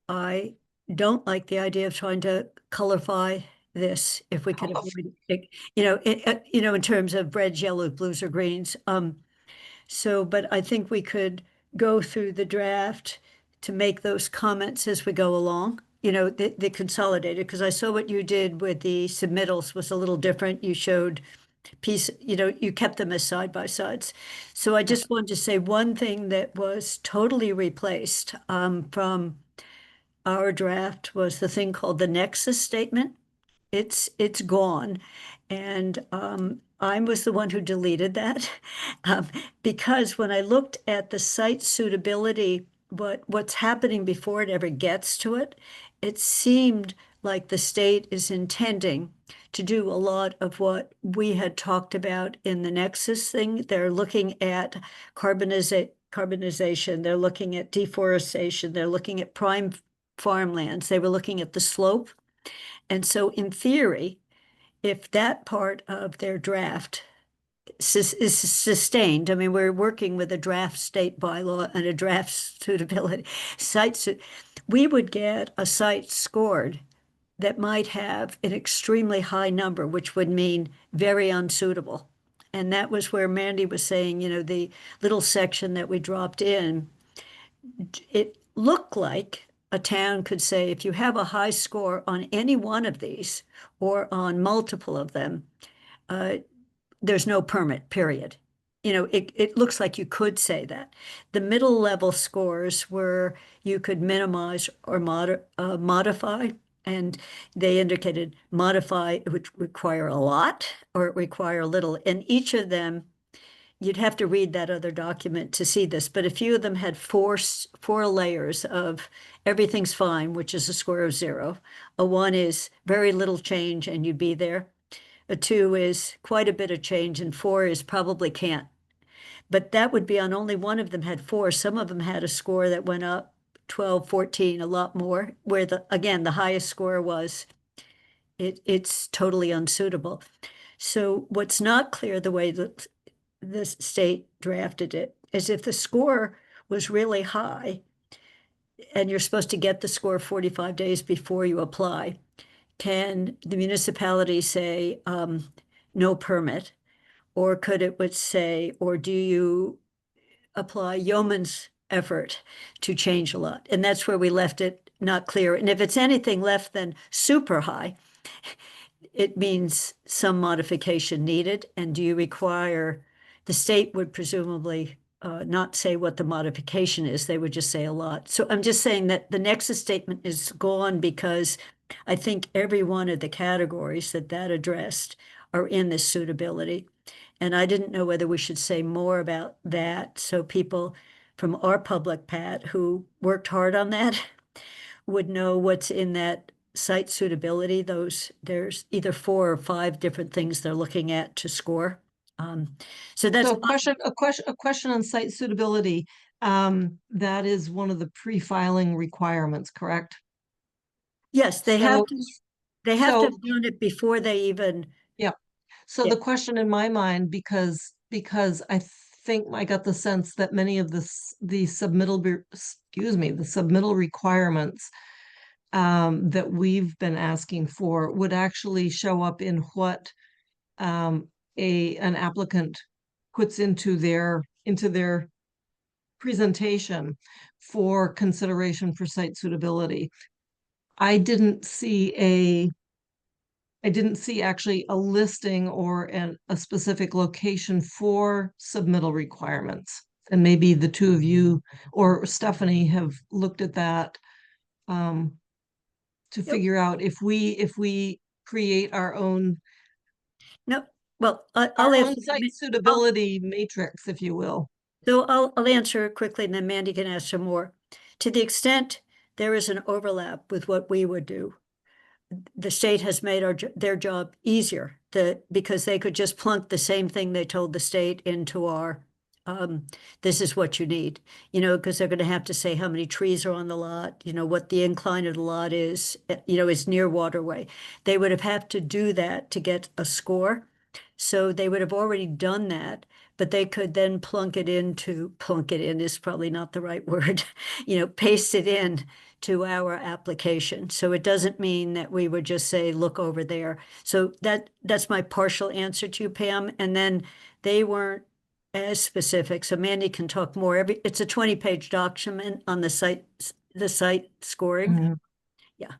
[SPEAKER 4] I don't like the idea of trying to colorify this if we could avoid it, in terms of reds, yellows, blues, or greens. But I think we could go through the draft to make those comments as we go along, the consolidated, because I saw what you did with the submittals was a little different. You showed piece, you kept them as side by sides. So I just wanted to say one thing that was totally replaced from our draft was the thing called the nexus statement. It's gone. And I was the one who deleted that because when I looked at the site suitability, what's happening before it ever gets to it, it seemed like the state is intending to do a lot of what we had talked about in the Nexus thing. They're looking at carbonization, they're looking at deforestation, they're looking at prime farmlands, they were looking at the slope. And so in theory, if that part of their draft is sustained, I mean, we're working with a draft state bylaw and a draft suitability we would get a site scored that might have an extremely high number, which would mean very unsuitable. And that was where Mandy was saying, the little section that we dropped in, it looked like a town could say, if you have a high score on any one of these or on multiple of them, there's no permit, period. It looks like you could say that. The middle level scores were you could minimize or modify, and they indicated modify, it would require a lot or it require little. And each of them, you'd have to read that other document to see this, but a few of them had four layers of everything's fine, which is a score of 0. A 1 is very little change and you'd be there. A 2 is quite a bit of change, and 4 is probably can't. But that would be on only one of them had 4. Some of them had a score that went up 12, 14, a lot more, where again, the highest score was it's totally unsuitable. So what's not clear, the way that the state drafted it, is if the score was really high and you're supposed to get the score 45 days before you apply, can the municipality say no permit? Or could it would say, or do you apply yeoman's effort to change a lot? And that's where we left it not clear. And if it's anything less than super high, it means some modification needed. And do you require, the state would presumably not say what the modification is, they would just say a lot. So I'm just saying that the nexus statement is gone because I think every one of the categories that addressed are in this suitability. And I didn't know whether we should say more about that so people from our public, Pat, who worked hard on that, would know what's in that site suitability. There's either 4 or 5 different things they're looking at to score. So that's
[SPEAKER 2] So a question on site suitability. That is one of the pre-filing requirements, correct?
[SPEAKER 4] Yes, they have to
[SPEAKER 2] so-
[SPEAKER 4] have done it before they even.
[SPEAKER 2] So
[SPEAKER 4] Yeah.
[SPEAKER 2] the question in my mind, because I think I got the sense that many of the submittal requirements that we've been asking for would actually show up in what an applicant puts into their presentation for consideration for site suitability. I didn't see actually a listing or a specific location for submittal requirements. And maybe the two of you or Stephanie have looked at that to figure out if we create our own
[SPEAKER 4] No, well,
[SPEAKER 2] our
[SPEAKER 4] I'll
[SPEAKER 2] own
[SPEAKER 4] answer.
[SPEAKER 2] site suitability matrix, if you will.
[SPEAKER 4] So I'll answer it quickly and then Mandy can ask some more. To the extent there is an overlap with what we would do, the state has made their job easier because they could just plunk the same thing they told the state into our this is what you need, because they're going to have to say how many trees are on the lot, what the incline of the lot is, is near waterway. They would have had to do that to get a score. So they would have already done that, but they could then plunk it in is probably not the right word, paste it in to our application. So it doesn't mean that we would just say, look over there. So that's my partial answer to you, Pam. And then they weren't as specific. So Mandy can talk more. It's a 20-page document on the site scoring.
[SPEAKER 2] Mhm.
[SPEAKER 4] Yeah.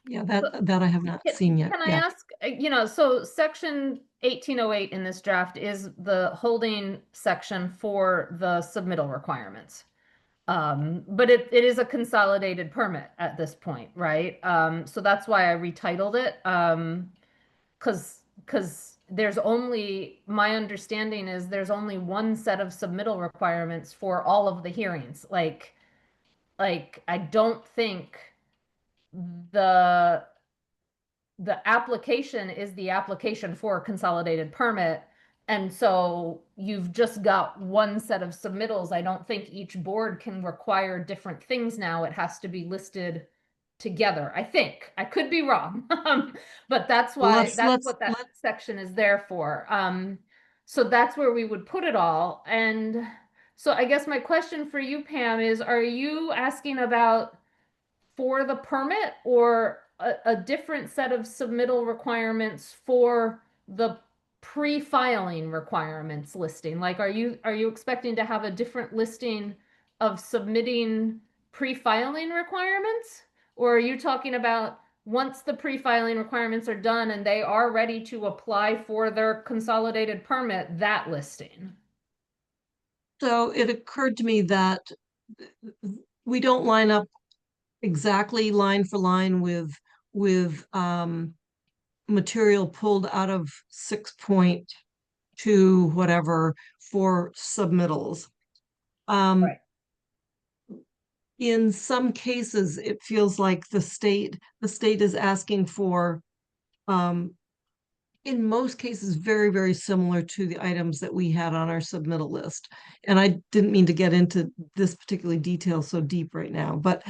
[SPEAKER 2] Yeah, that I have not seen yet.
[SPEAKER 3] Can I
[SPEAKER 2] Yeah.
[SPEAKER 3] ask, so section 1808 in this draft is the holding section for the submittal requirements. But it is a consolidated permit at this point, right? So that's why I retitled it. Because there's only, my understanding is there's only one set of submittal requirements for all of the hearings. Like I don't think the application is the application for a consolidated permit. And so you've just got one set of submittals. I don't think each board can require different things now. It has to be listed together. I think. I could be wrong. But that's
[SPEAKER 2] Well,
[SPEAKER 3] why
[SPEAKER 2] let's-
[SPEAKER 3] that's
[SPEAKER 2] let's-
[SPEAKER 3] what that
[SPEAKER 2] let's-
[SPEAKER 3] section is there for. So that's where we would put it all. And so I guess my question for you, Pam, is are you asking about for the permit or a different set of submittal requirements for the pre-filing requirements listing? Like, are you expecting to have a different listing of submitting pre-filing requirements? Or are you talking about once the pre-filing requirements are done and they are ready to apply for their consolidated permit, that listing?
[SPEAKER 2] So it occurred to me that we don't line up exactly line for line with material pulled out of 6.2 whatever for submittals.
[SPEAKER 3] Right.
[SPEAKER 2] In some cases, it feels like the state is asking for in most cases, very, very similar to the items that we had on our submittal list. And I didn't mean to get into this particular detail so deep right now, but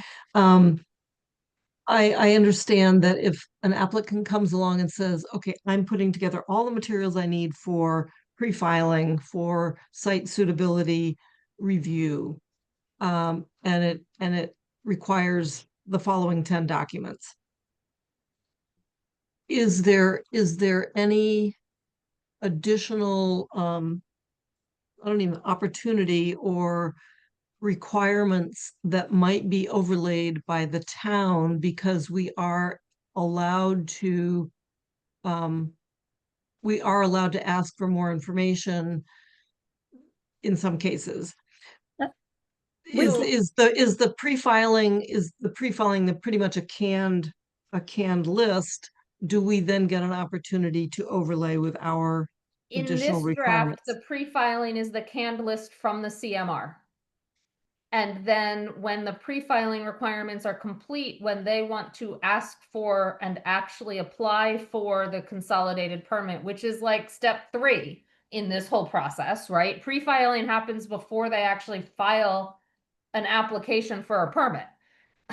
[SPEAKER 2] I understand that if an applicant comes along and says, okay, I'm putting together all the materials I need for pre-filing, for site suitability review, and it requires the following 10 documents. Is there any additional I don't even opportunity or requirements that might be overlaid by the town because we are allowed to ask for more information in some cases?
[SPEAKER 4] Well-
[SPEAKER 2] Is the pre-filing the pretty much a canned list? Do we then get an opportunity to overlay with our
[SPEAKER 3] In
[SPEAKER 2] additional
[SPEAKER 3] this draft,
[SPEAKER 2] requirements?
[SPEAKER 3] the pre-filing is the canned list from the CMR. And then when the pre-filing requirements are complete, when they want to ask for and actually apply for the consolidated permit, which is like step 3 in this whole process, right? Pre-filing happens before they actually file an application for a permit.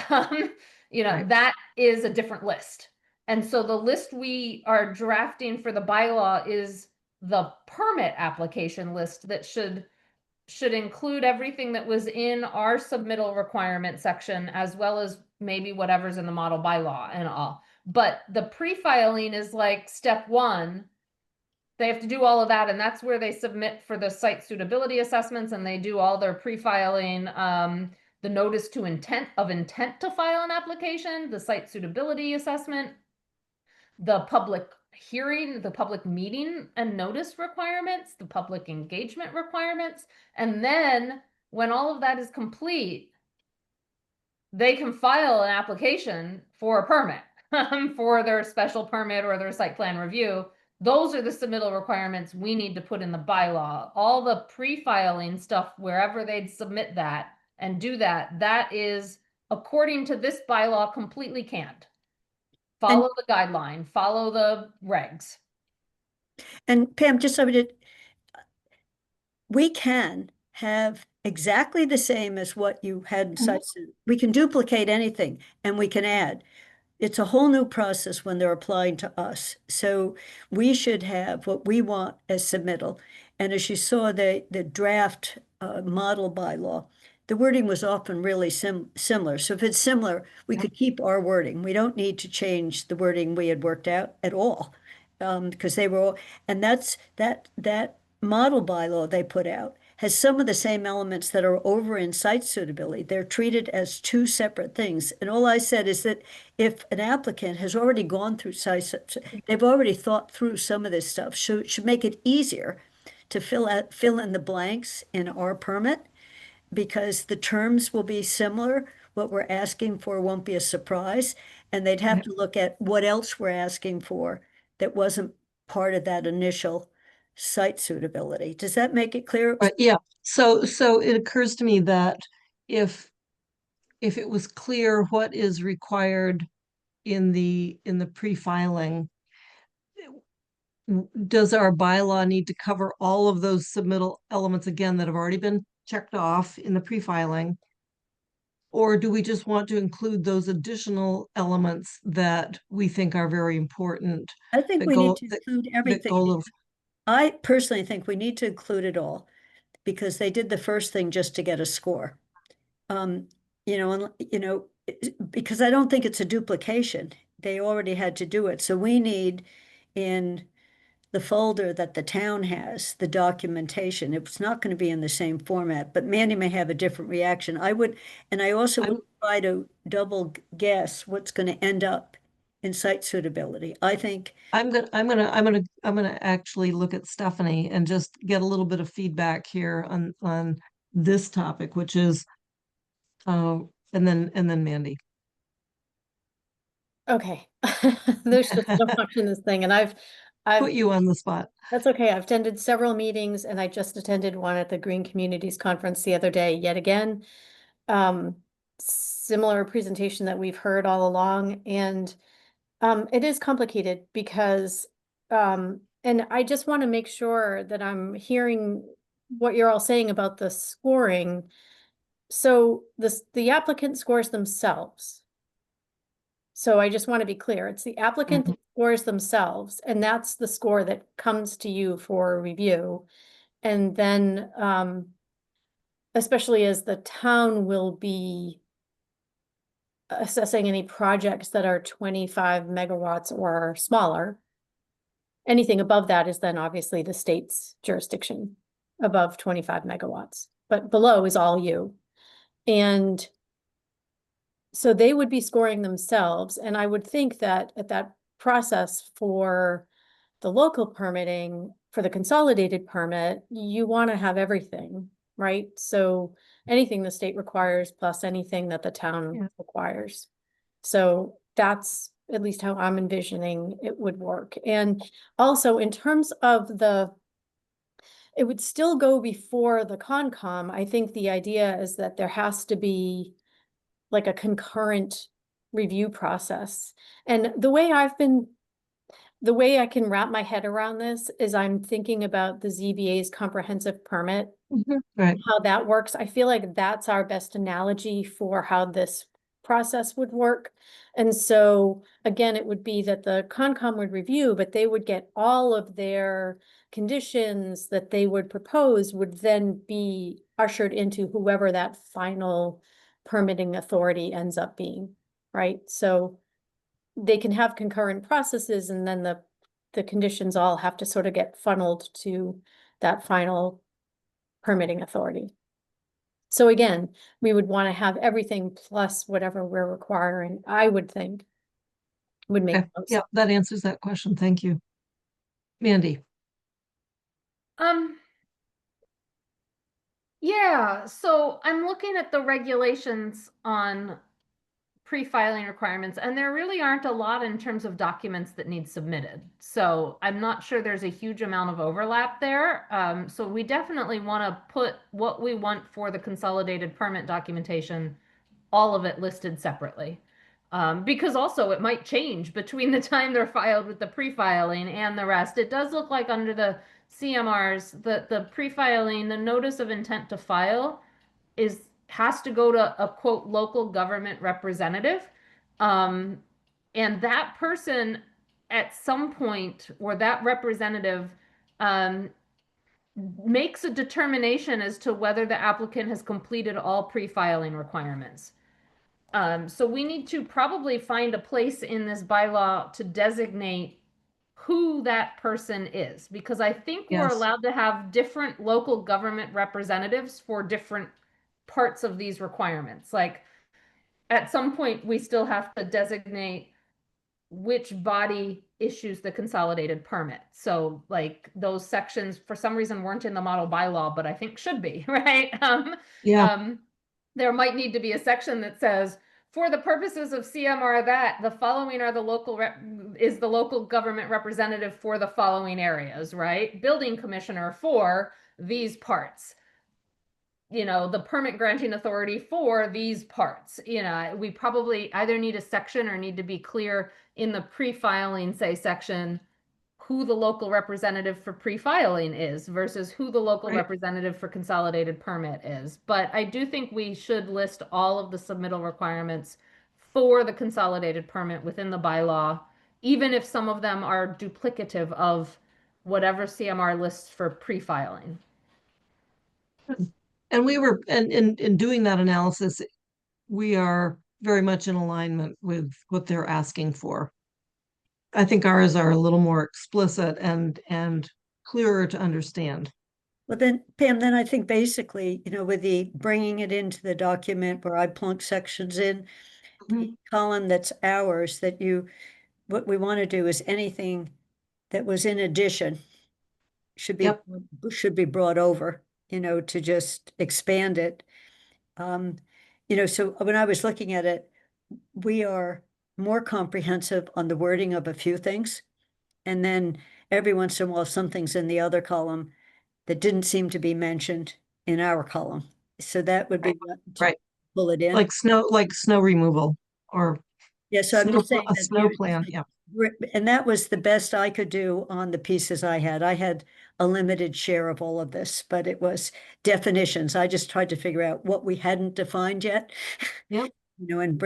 [SPEAKER 2] Right.
[SPEAKER 3] That is a different list. And so the list we are drafting for the bylaw is the permit application list that should include everything that was in our submittal requirement section, as well as maybe whatever's in the model bylaw and all. But the pre-filing is like step 1. They have to do all of that, and that's where they submit for the site suitability assessments, and they do all their pre-filing, the notice to intent to file an application, the site suitability assessment, the public hearing, the public meeting and notice requirements, the public engagement requirements. And then when all of that is complete, they can file an application for a permit for their special permit or their site plan review. Those are the submittal requirements we need to put in the bylaw. All the pre-filing stuff, wherever they'd submit that and do that, that is, according to this bylaw, completely canned. Follow the guideline, follow the regs.
[SPEAKER 4] And Pam, just so we can have exactly the same as what you had in site. We can duplicate anything and we can add. It's a whole new process when they're applying to us. So we should have what we want as submittal. And as you saw, the draft model bylaw, the wording was often really similar. So if it's similar, we could keep our wording. We don't need to change the wording we had worked out at all. Because they were all, and that's that model bylaw they put out has some of the same elements that are over in site suitability. They're treated as two separate things. And all I said is that if an applicant has already gone through they've already thought through some of this stuff, so it should make it easier to fill in the blanks in our permit, because the terms will be similar. What we're asking for won't be a surprise, and they'd have
[SPEAKER 2] Right.
[SPEAKER 4] to look at what else we're asking for that wasn't part of that initial site suitability. Does that make it clear?
[SPEAKER 2] But yeah, so it occurs to me that if it was clear what is required in the pre-filing, does our bylaw need to cover all of those submittal elements again that have already been checked off in the pre-filing? Or do we just want to include those additional elements that we think are very important?
[SPEAKER 4] I think
[SPEAKER 2] that
[SPEAKER 4] we
[SPEAKER 2] go-
[SPEAKER 4] need to
[SPEAKER 2] that-
[SPEAKER 4] include
[SPEAKER 2] that go a
[SPEAKER 4] everything.
[SPEAKER 2] little-
[SPEAKER 4] I personally think we need to include it all, because they did the first thing just to get a score. Because I don't think it's a duplication. They already had to do it. So we need in the folder that the town has, the documentation. It's not going to be in the same format, but Mandy may have a different reaction. I also would try to double guess what's going to end up in site suitability. I think
[SPEAKER 2] I'm gonna actually look at Stephanie and just get a little bit of feedback here on this topic, which is, and then Mandy.
[SPEAKER 8] Okay. There's just so much in this thing, and I've
[SPEAKER 2] Put you on the spot.
[SPEAKER 8] that's okay. I've attended several meetings, and I just attended one at the Green Communities Conference the other day, yet again. Similar presentation that we've heard all along, and it is complicated because and I just want to make sure that I'm hearing what you're all saying about the scoring. So the applicant scores themselves. So I just want to be clear, it's the applicant that scores themselves, and that's the score that comes to you for review. And then, especially as the town will be assessing any projects that are 25 megawatts or smaller, anything above that is then obviously the state's jurisdiction above 25 megawatts, but below is all you. And so they would be scoring themselves, and I would think that at that process for the local permitting, for the consolidated permit, you want to have everything, right? So anything the state requires plus anything that the town requires. So that's at least how I'm envisioning it would work. And also in terms of it would still go before the Concom. I think the idea is that there has to be like a concurrent review process. And the way I can wrap my head around this is I'm thinking about the ZBA's comprehensive permit,
[SPEAKER 2] Right.
[SPEAKER 8] how that works. I feel like that's our best analogy for how this process would work. And so again, it would be that the Concom would review, but they would get all of their conditions that they would propose would then be ushered into whoever that final permitting authority ends up being, right? So they can have concurrent processes, and then the conditions all have to sort of get funneled to that final permitting authority. So again, we would want to have everything plus whatever we're requiring, I would think would make
[SPEAKER 2] Okay.
[SPEAKER 8] most
[SPEAKER 2] Yeah, that answers that question. Thank you. Mandy.
[SPEAKER 3] Yeah, so I'm looking at the regulations on pre-filing requirements, and there really aren't a lot in terms of documents that need submitted. So I'm not sure there's a huge amount of overlap there. So we definitely want to put what we want for the consolidated permit documentation, all of it listed separately. Because also it might change between the time they're filed with the pre-filing and the rest. It does look like under the CMRs, the pre-filing, the notice of intent to file has to go to a quote local government representative. And that person at some point, or that representative, makes a determination as to whether the applicant has completed all pre-filing requirements. So we need to probably find a place in this bylaw to designate who that person is, because I think we're
[SPEAKER 2] Yes.
[SPEAKER 3] allowed to have different local government representatives for different parts of these requirements. Like at some point, we still have to designate which body issues the consolidated permit. So like those sections for some reason weren't in the model bylaw, but I think should be, right?
[SPEAKER 2] Yeah.
[SPEAKER 3] There might need to be a section that says, for the purposes of CMR that, the following are the is the local government representative for the following areas, right? Building commissioner for these parts. You know, the permit granting authority for these parts. You know, we probably either need a section or need to be clear in the pre-filing, say, section, who the local representative for pre-filing is versus who the local
[SPEAKER 2] Right.
[SPEAKER 3] representative for consolidated permit is. But I do think we should list all of the submittal requirements for the consolidated permit within the bylaw, even if some of them are duplicative of whatever CMR lists for pre-filing.
[SPEAKER 2] And we were, and in doing that analysis, we are very much in alignment with what they're asking for. I think ours are a little more explicit and clearer to understand.
[SPEAKER 4] Well, then, Pam, then I think basically, you know, with the bringing it into the document where I plunk sections in, the column that's ours, that what we want to do is anything that was in addition should be,
[SPEAKER 2] Yep.
[SPEAKER 4] should be brought over, you know, to just expand it. You know, so when I was looking at it, we are more comprehensive on the wording of a few things. And then every once in a while, something's in the other column that didn't seem to be mentioned in our column. So that would be what to
[SPEAKER 2] Right.
[SPEAKER 4] pull it in.
[SPEAKER 2] Like snow removal or
[SPEAKER 4] Yeah, so I'm
[SPEAKER 2] snow,
[SPEAKER 4] just saying
[SPEAKER 2] a
[SPEAKER 4] that
[SPEAKER 2] snow plan. Yeah.
[SPEAKER 4] and that was the best I could do on the pieces I had. I had a limited share of all of this, but it was definitions. I just tried to figure out what we hadn't defined yet.
[SPEAKER 2] Yep.
[SPEAKER 4] You know, and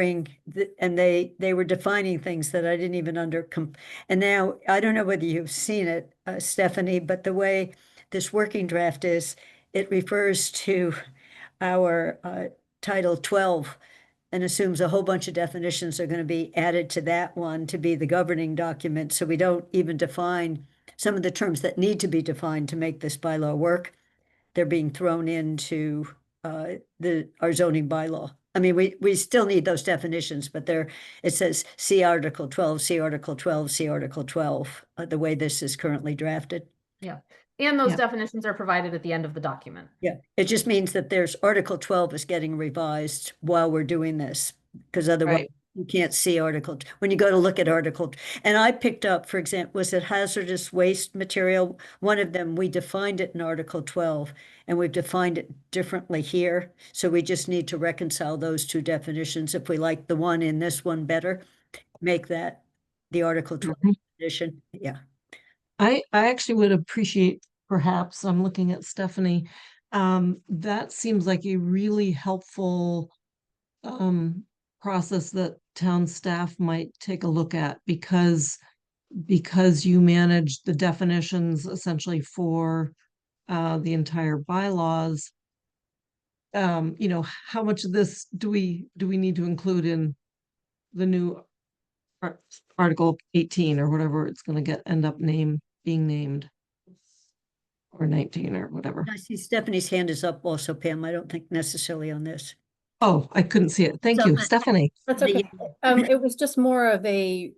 [SPEAKER 4] and they were defining things that I didn't even and now I don't know whether you've seen it, Stephanie, but the way this working draft is, it refers to our Title 12 and assumes a whole bunch of definitions are going to be added to that one to be the governing document. So we don't even define some of the terms that need to be defined to make this bylaw work. They're being thrown into our zoning bylaw. I mean, we still need those definitions, but it says see Article 12, see Article 12, see Article 12, the way this is currently drafted.
[SPEAKER 3] Yeah. And those
[SPEAKER 2] Yeah.
[SPEAKER 3] definitions are provided at the end of the document.
[SPEAKER 4] Yeah, it just means that there's Article 12 is getting revised while we're doing this, because otherwise
[SPEAKER 2] Right.
[SPEAKER 4] you can't see when you go to look at Article. And I picked up, for example, was it hazardous waste material? One of them, we defined it in Article 12, and we've defined it differently here. So we just need to reconcile those two definitions. If we like the one in this one better, make that the Article 12 definition. Yeah.
[SPEAKER 2] I actually would appreciate, perhaps, I'm looking at Stephanie, that seems like a really helpful process that town staff might take a look at, because you manage the definitions essentially for the entire bylaws. You know, how much of this do we need to include in the new Article 18 or whatever it's going to end up being named, or 19 or whatever.
[SPEAKER 4] I see Stephanie's hand is up also, Pam. I don't think necessarily on this.
[SPEAKER 2] Oh, I couldn't see it. Thank you, Stephanie.
[SPEAKER 8] That's okay. It was just more of a,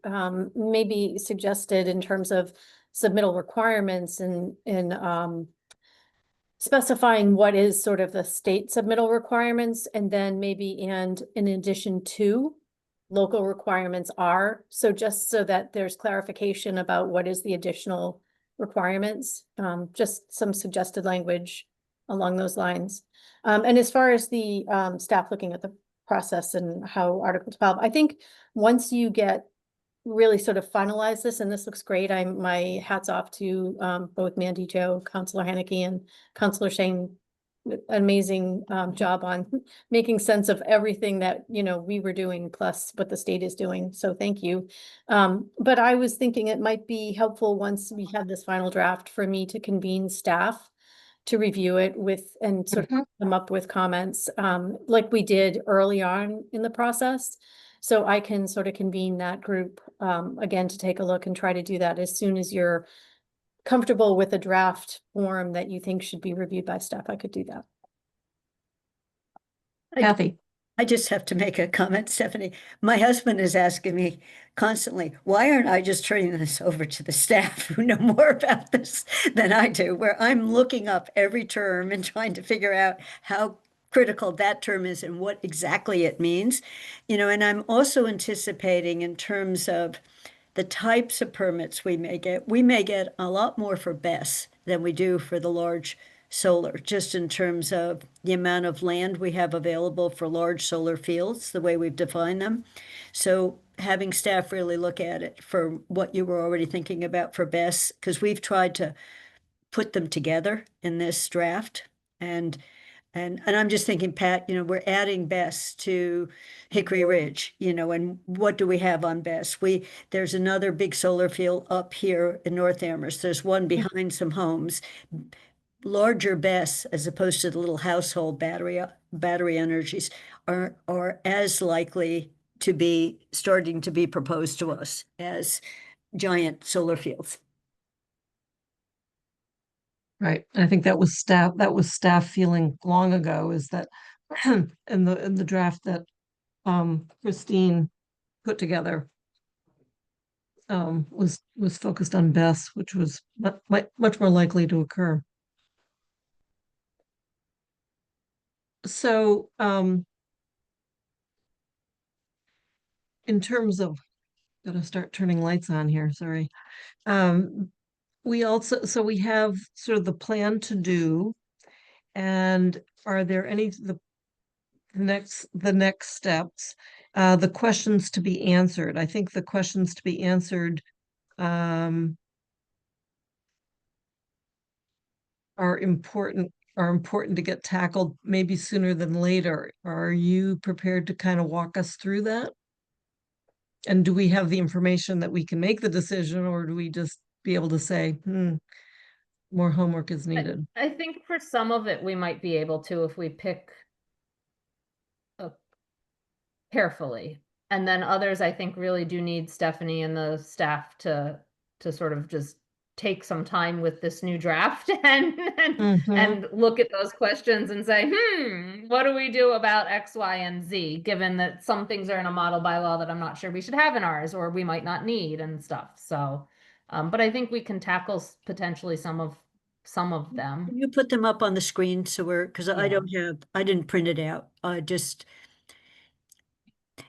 [SPEAKER 8] maybe suggested in terms of submittal requirements and, specifying what is sort of the state submittal requirements, and then maybe, and in addition to local requirements are, so just so that there's clarification about what is the additional requirements, just some suggested language along those lines. And as far as the staff looking at the process and how Article 12, I think once you get really sort of finalize this, and this looks great, my hats off to both Mandy Jo, Councilor Haneke, and Councilor Shane. Amazing job on making sense of everything that, you know, we were doing plus what the state is doing. So thank you. But I was thinking it might be helpful once we have this final draft for me to convene staff to review it with and sort of come up with comments like we did early on in the process. So I can sort of convene that group, again, to take a look and try to do that as soon as you're comfortable with a draft form that you think should be reviewed by staff. I could do that.
[SPEAKER 2] Kathy,
[SPEAKER 4] I just have to make a comment, Stephanie. My husband is asking me constantly, why aren't I just turning this over to the staff who know more about this than I do, where I'm looking up every term and trying to figure out how critical that term is and what exactly it means. And I'm also anticipating in terms of the types of permits we may get a lot more for BESS than we do for the large solar, just in terms of the amount of land we have available for large solar fields, the way we've defined them. So having staff really look at it for what you were already thinking about for BESS, because we've tried to put them together in this draft. And I'm just thinking, Pat, we're adding BESS to Hickory Ridge, and what do we have on BESS? There's another big solar field up here in North Amherst. There's one behind some homes. Larger BESS, as opposed to the little household battery energies, are as likely to be starting to be proposed to us as giant solar fields.
[SPEAKER 2] right, I think that was staff feeling long ago, is that in the draft that Christine put together was focused on BESS, which was much more likely to occur. So in terms of, gotta start turning lights on here, sorry. We have sort of the plan to do, and are there any, the next steps, the questions to be answered? I think the questions to be answered are important to get tackled maybe sooner than later. Are you prepared to kind of walk us through that? And do we have the information that we can make the decision, or do we just be able to say, more homework is needed?
[SPEAKER 3] I think for some of it, we might be able to if we pick carefully. And then others, I think, really do need Stephanie and the staff to sort of just take some time with this new draft and look at those questions and say, what do we do about X, Y, and Z, given that some things are in a model bylaw that I'm not sure we should have in ours, or we might not need and stuff. So, but I think we can tackle potentially some of them.
[SPEAKER 4] Can you put them up on the screen because I didn't print it out.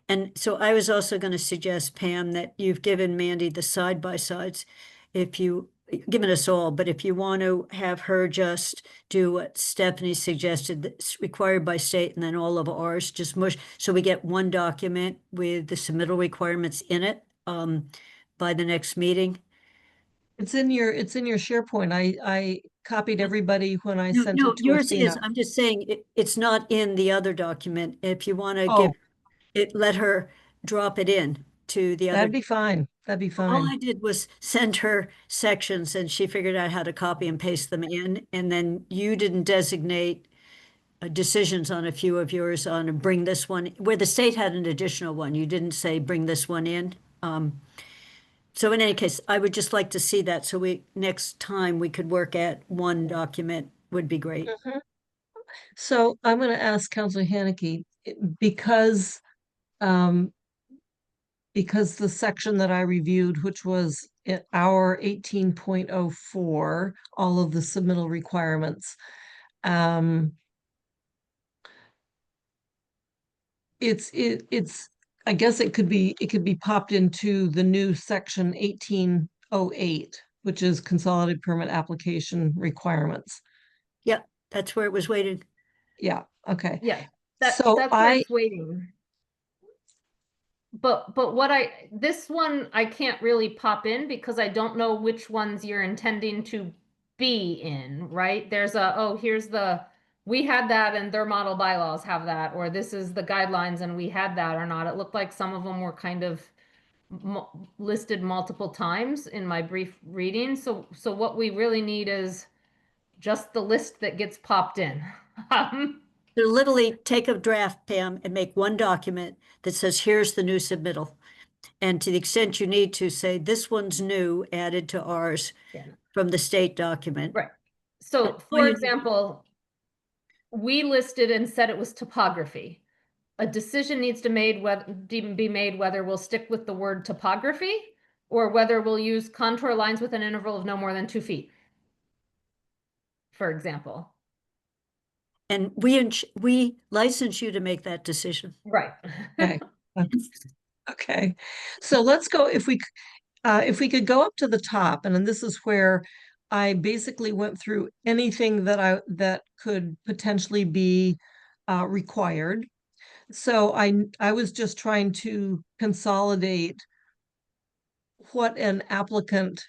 [SPEAKER 4] And so I was also going to suggest, Pam, that you've given Mandy the side-by-sides. Given us all, but if you want to have her just do what Stephanie suggested, that's required by state, and then all of ours, just mush, so we get one document with the submittal requirements in it by the next meeting.
[SPEAKER 2] It's in your SharePoint. I copied everybody when I sent it to
[SPEAKER 4] yours is.
[SPEAKER 2] Athena.
[SPEAKER 4] I'm just saying it's not in the other document. If you want to give it, let her drop it in to the other.
[SPEAKER 2] That'd be fine. That'd be fine.
[SPEAKER 4] All I did was send her sections, and she figured out how to copy and paste them in. And then you didn't designate decisions on a few of yours on bring this one, where the state had an additional one. You didn't say bring this one in. So in any case, I would just like to see that, so next time we could work at one document would be great.
[SPEAKER 2] So I'm going to ask Councilor Haneke, because the section that I reviewed, which was our 18.04, all of the submittal requirements, it's I guess it could be popped into the new section 1808, which is consolidated permit application requirements.
[SPEAKER 4] Yeah, that's where it was waiting.
[SPEAKER 2] Yeah, okay.
[SPEAKER 3] Yeah,
[SPEAKER 2] So
[SPEAKER 3] that's where it's waiting. But this one I can't really pop in because I don't know which ones you're intending to be in, right? There's we had that and their model bylaws have that, or this is the guidelines and we had that or not. It looked like some of them were kind of listed multiple times in my brief reading. So what we really need is just the list that gets popped in.
[SPEAKER 4] to literally take a draft, Pam, and make one document that says, here's the new submittal. And to the extent you need to say, this one's new, added to ours
[SPEAKER 3] Yeah.
[SPEAKER 4] from the state document.
[SPEAKER 3] Right. So,
[SPEAKER 4] That's all
[SPEAKER 3] for
[SPEAKER 4] you need.
[SPEAKER 3] example, we listed and said it was topography. A decision needs to be made whether we'll stick with the word topography or whether we'll use contour lines with an interval of no more than 2 feet. For example.
[SPEAKER 4] And we license you to make that decision.
[SPEAKER 3] Right.
[SPEAKER 2] Okay. Okay. So let's go, if we could go up to the top, and then this is where I basically went through anything that could potentially be required. So I was just trying to consolidate what an applicant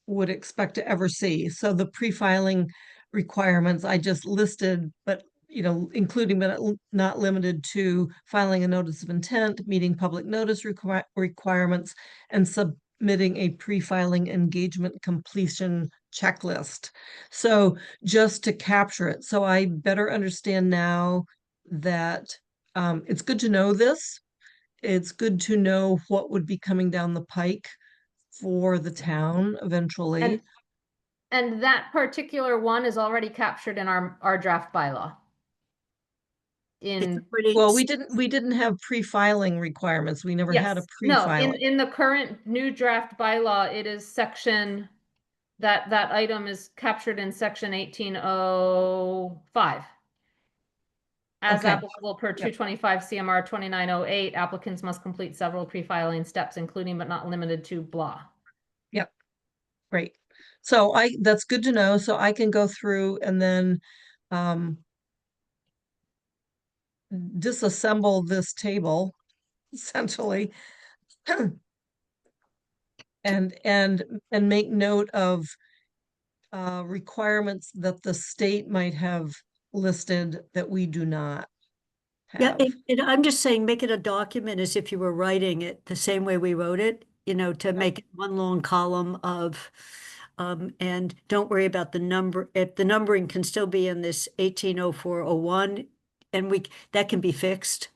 [SPEAKER 2] would expect to ever see. So the pre-filing requirements I just listed, but including but not limited to filing a notice of intent, meeting public notice requirements, and submitting a pre-filing engagement completion checklist. So just to capture it, so I better understand now that it's good to know this. It's good to know what would be coming down the pike for the town eventually.
[SPEAKER 3] And that particular one is already captured in our draft bylaw.
[SPEAKER 4] It's pretty.
[SPEAKER 2] Well, we didn't have pre-filing requirements. We never had a
[SPEAKER 3] Yes, no,
[SPEAKER 2] pre-filing.
[SPEAKER 3] in the current new draft bylaw, it is section, that item is captured in section 1805. As
[SPEAKER 2] Okay.
[SPEAKER 3] applicable per
[SPEAKER 2] Yep.
[SPEAKER 3] 225 CMR 2908, applicants must complete several pre-filing steps, including but not limited to blah.
[SPEAKER 2] Yep. Great. So that's good to know. So I can go through and then disassemble this table essentially and make note of requirements that the state might have listed that we do not
[SPEAKER 4] Yeah,
[SPEAKER 2] have.
[SPEAKER 4] I'm just saying, make it a document as if you were writing it the same way we wrote it, to make it one long column of, and don't worry about the number, if the numbering can still be in this 180401, and that can be fixed.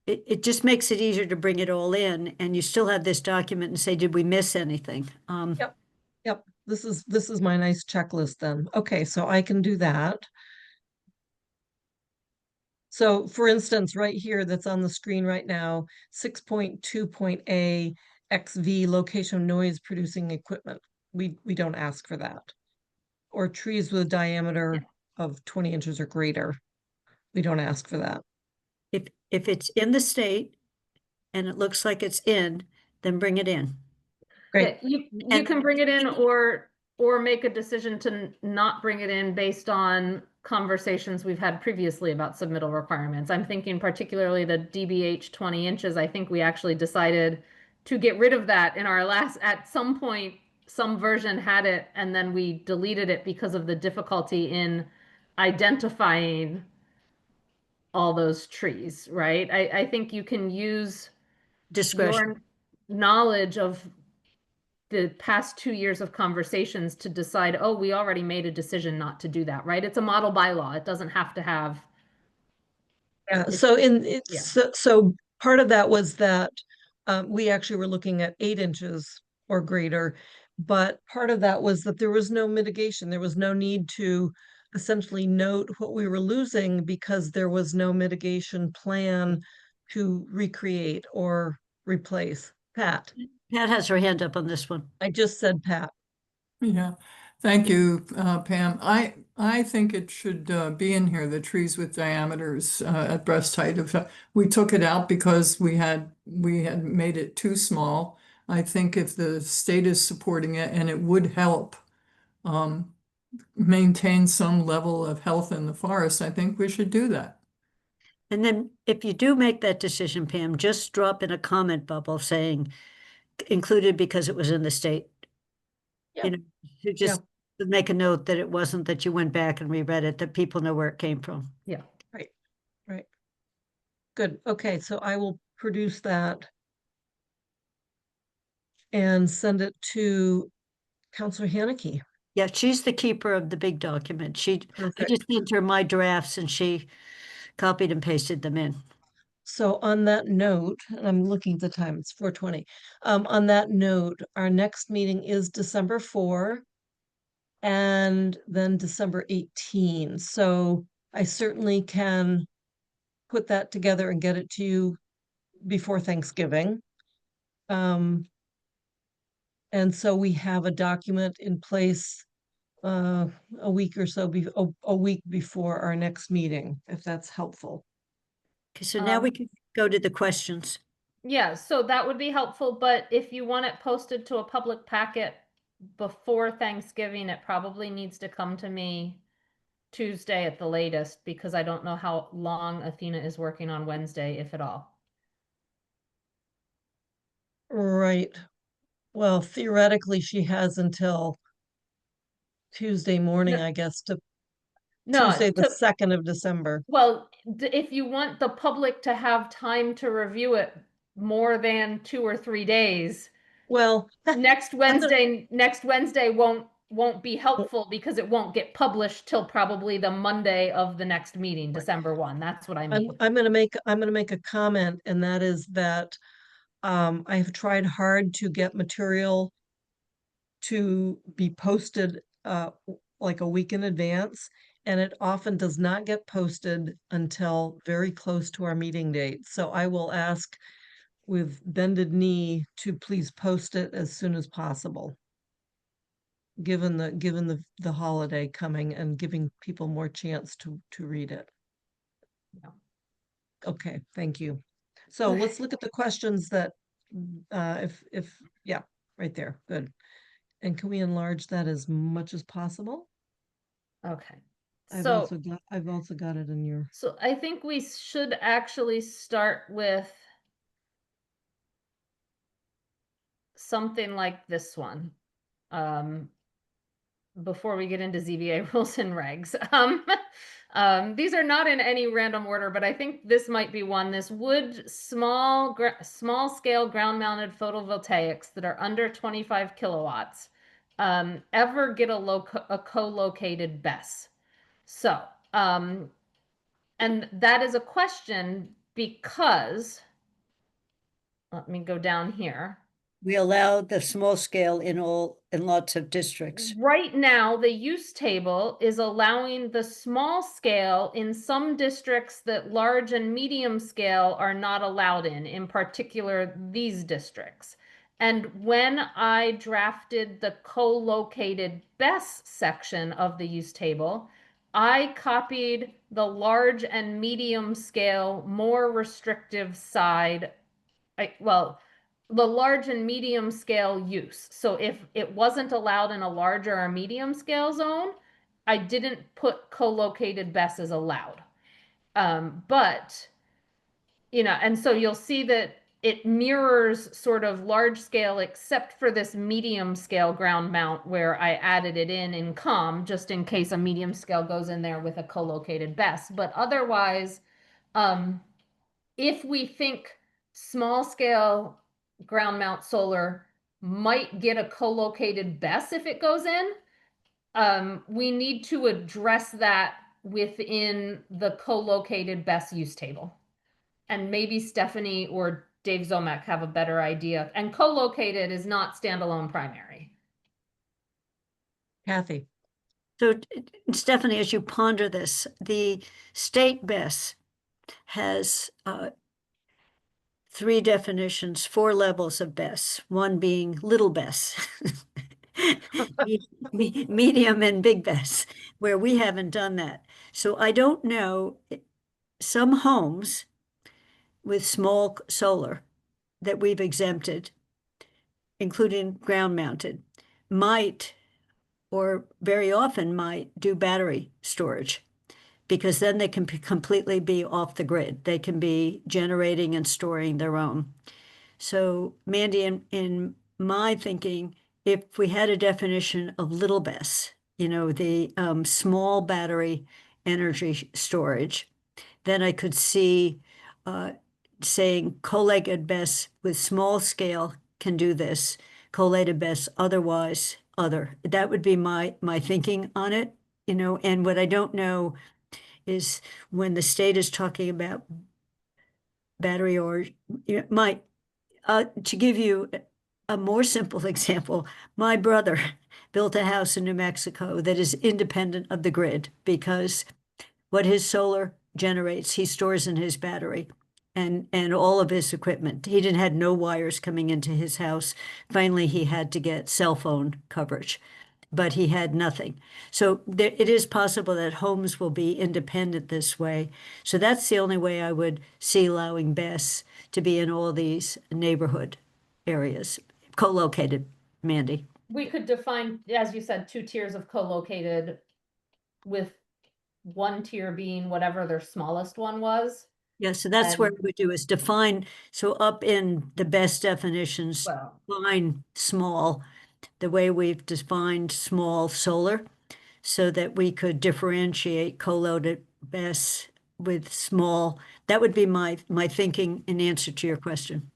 [SPEAKER 4] It just makes it easier to bring it all in, and you still have this document and say, did we miss anything?
[SPEAKER 2] Yep. Yep. This is my nice checklist then. Okay, so I can do that. So for instance, right here, that's on the screen right now, 6.2.A XV location noise producing equipment. We don't ask for that. Or trees with a diameter of 20 inches or greater. We don't ask for that.
[SPEAKER 4] If it's in the state and it looks like it's in, then bring it in.
[SPEAKER 2] Great.
[SPEAKER 3] Yeah, you
[SPEAKER 4] And-
[SPEAKER 3] can bring it in or make a decision to not bring it in based on conversations we've had previously about submittal requirements. I'm thinking particularly the DBH 20 inches. I think we actually decided to get rid of that in our last, at some point, some version had it and then we deleted it because of the difficulty in identifying all those trees, right? I think you can use
[SPEAKER 4] Discretion.
[SPEAKER 3] your knowledge of the past 2 years of conversations to decide, oh, we already made a decision not to do that, right? It's a model bylaw. It doesn't have to have.
[SPEAKER 2] Yeah,
[SPEAKER 3] It's-
[SPEAKER 2] so
[SPEAKER 3] yeah.
[SPEAKER 2] so part of that was that we actually were looking at 8 inches or greater, but part of that was that there was no mitigation. There was no need to essentially note what we were losing because there was no mitigation plan to recreate or replace. Pat,
[SPEAKER 4] Pat has her hand up on this one.
[SPEAKER 2] I just said Pat.
[SPEAKER 6] Yeah, thank you, Pam. I think it should be in here, the trees with diameters at breast height. We took it out because we had made it too small. I think if the state is supporting it and it would help maintain some level of health in the forest, I think we should do that.
[SPEAKER 4] And then if you do make that decision, Pam, just drop in a comment bubble saying included because it was in the state.
[SPEAKER 2] Yeah.
[SPEAKER 4] You just make a note that it wasn't that you went back and reread it, that people know where it came from.
[SPEAKER 3] Yeah.
[SPEAKER 2] Right. Good. Okay, so I will produce that and send it to Counselor Haneke.
[SPEAKER 4] Yeah, she's the keeper of the big document. I
[SPEAKER 2] Perfect.
[SPEAKER 4] just sent her my drafts and she copied and pasted them in.
[SPEAKER 2] So on that note, and I'm looking at the time, it's 4:20. On that note, our next meeting is December 4 and then December 18. So I certainly can put that together and get it to you before Thanksgiving. And so we have a document in place a week or so, a week before our next meeting, if that's helpful.
[SPEAKER 4] Okay, so now we
[SPEAKER 3] Um,
[SPEAKER 4] can go to the questions.
[SPEAKER 3] Yeah, so that would be helpful, but if you want it posted to a public packet before Thanksgiving, it probably needs to come to me Tuesday at the latest, because I don't know how long Athena is working on Wednesday, if at all.
[SPEAKER 2] Right. Well, theoretically, she has until Tuesday morning,
[SPEAKER 3] No-
[SPEAKER 2] I guess, to
[SPEAKER 3] No,
[SPEAKER 2] Tuesday, the 2nd of December.
[SPEAKER 3] well, if you want the public to have time to review it more than 2 or 3 days,
[SPEAKER 2] Well,
[SPEAKER 3] next Wednesday won't be helpful because it won't get published till probably the Monday of the next meeting, December 1. That's what I mean.
[SPEAKER 2] I'm gonna make a comment, and that is that I have tried hard to get material to be posted like a week in advance, and it often does not get posted until very close to our meeting date. So I will ask with bended knee to please post it as soon as possible. Given the holiday coming and giving people more chance to read it.
[SPEAKER 3] Yeah.
[SPEAKER 2] Okay, thank you. So let's look at the questions that yeah, right there, good. And can we enlarge that as much as possible?
[SPEAKER 3] Okay.
[SPEAKER 2] I've
[SPEAKER 3] So,
[SPEAKER 2] also got it in your,
[SPEAKER 3] so I think we should actually start with something like this one. Before we get into ZBA rules and regs. These are not in any random order, but I think this might be one. This would small scale ground mounted photovoltaics that are under 25 kilowatts ever get a co-located BESS? So, and that is a question because, let me go down here.
[SPEAKER 4] We allow the small scale in lots of districts.
[SPEAKER 3] Right now, the use table is allowing the small scale in some districts that large and medium scale are not allowed in particular, these districts. And when I drafted the co-located BESS section of the use table, I copied the large and medium scale, more restrictive side. The large and medium scale use. So if it wasn't allowed in a larger or medium scale zone, I didn't put co-located BESS as allowed. But, and so you'll see that it mirrors sort of large scale, except for this medium scale ground mount where I added it in COM, just in case a medium scale goes in there with a co-located BESS. But otherwise, if we think small scale ground mount solar might get a co-located BESS if it goes in, we need to address that within the co-located BESS use table. And maybe Stephanie or Dave Zomek have a better idea. And co-located is not standalone primary.
[SPEAKER 2] Kathy.
[SPEAKER 4] So Stephanie, as you ponder this, the state BESS has 3 definitions, 4 levels of BESS, one being little BESS, medium and big BESS, where we haven't done that. So I don't know, some homes with small solar that we've exempted, including ground mounted, might, or very often might, do battery storage, because then they can completely be off the grid. They can be generating and storing their own. So Mandy, in my thinking, if we had a definition of little BESS, the small battery energy storage, then I could see saying co-located BESS with small scale can do this, co-located BESS otherwise other. That would be my thinking on it, you know, and what I don't know is when the state is talking about battery or, you know, to give you a more simple example, my brother built a house in New Mexico that is independent of the grid because what his solar generates, he stores in his battery and all of his equipment. He had no wires coming into his house. Finally, he had to get cell phone coverage, but he had nothing. So it is possible that homes will be independent this way. So that's the only way I would see allowing BESS to be in all these neighborhood areas, co-located, Mandy.
[SPEAKER 3] We could define, as you said, 2 tiers of co-located, with one tier being whatever their smallest one was.
[SPEAKER 4] Yeah, so that's where
[SPEAKER 3] And-
[SPEAKER 4] we do is define, so up in the best definitions,
[SPEAKER 3] Well,
[SPEAKER 4] define small, the way we've defined small solar, so that we could differentiate co-located BESS with small. That would be my thinking in answer to your question.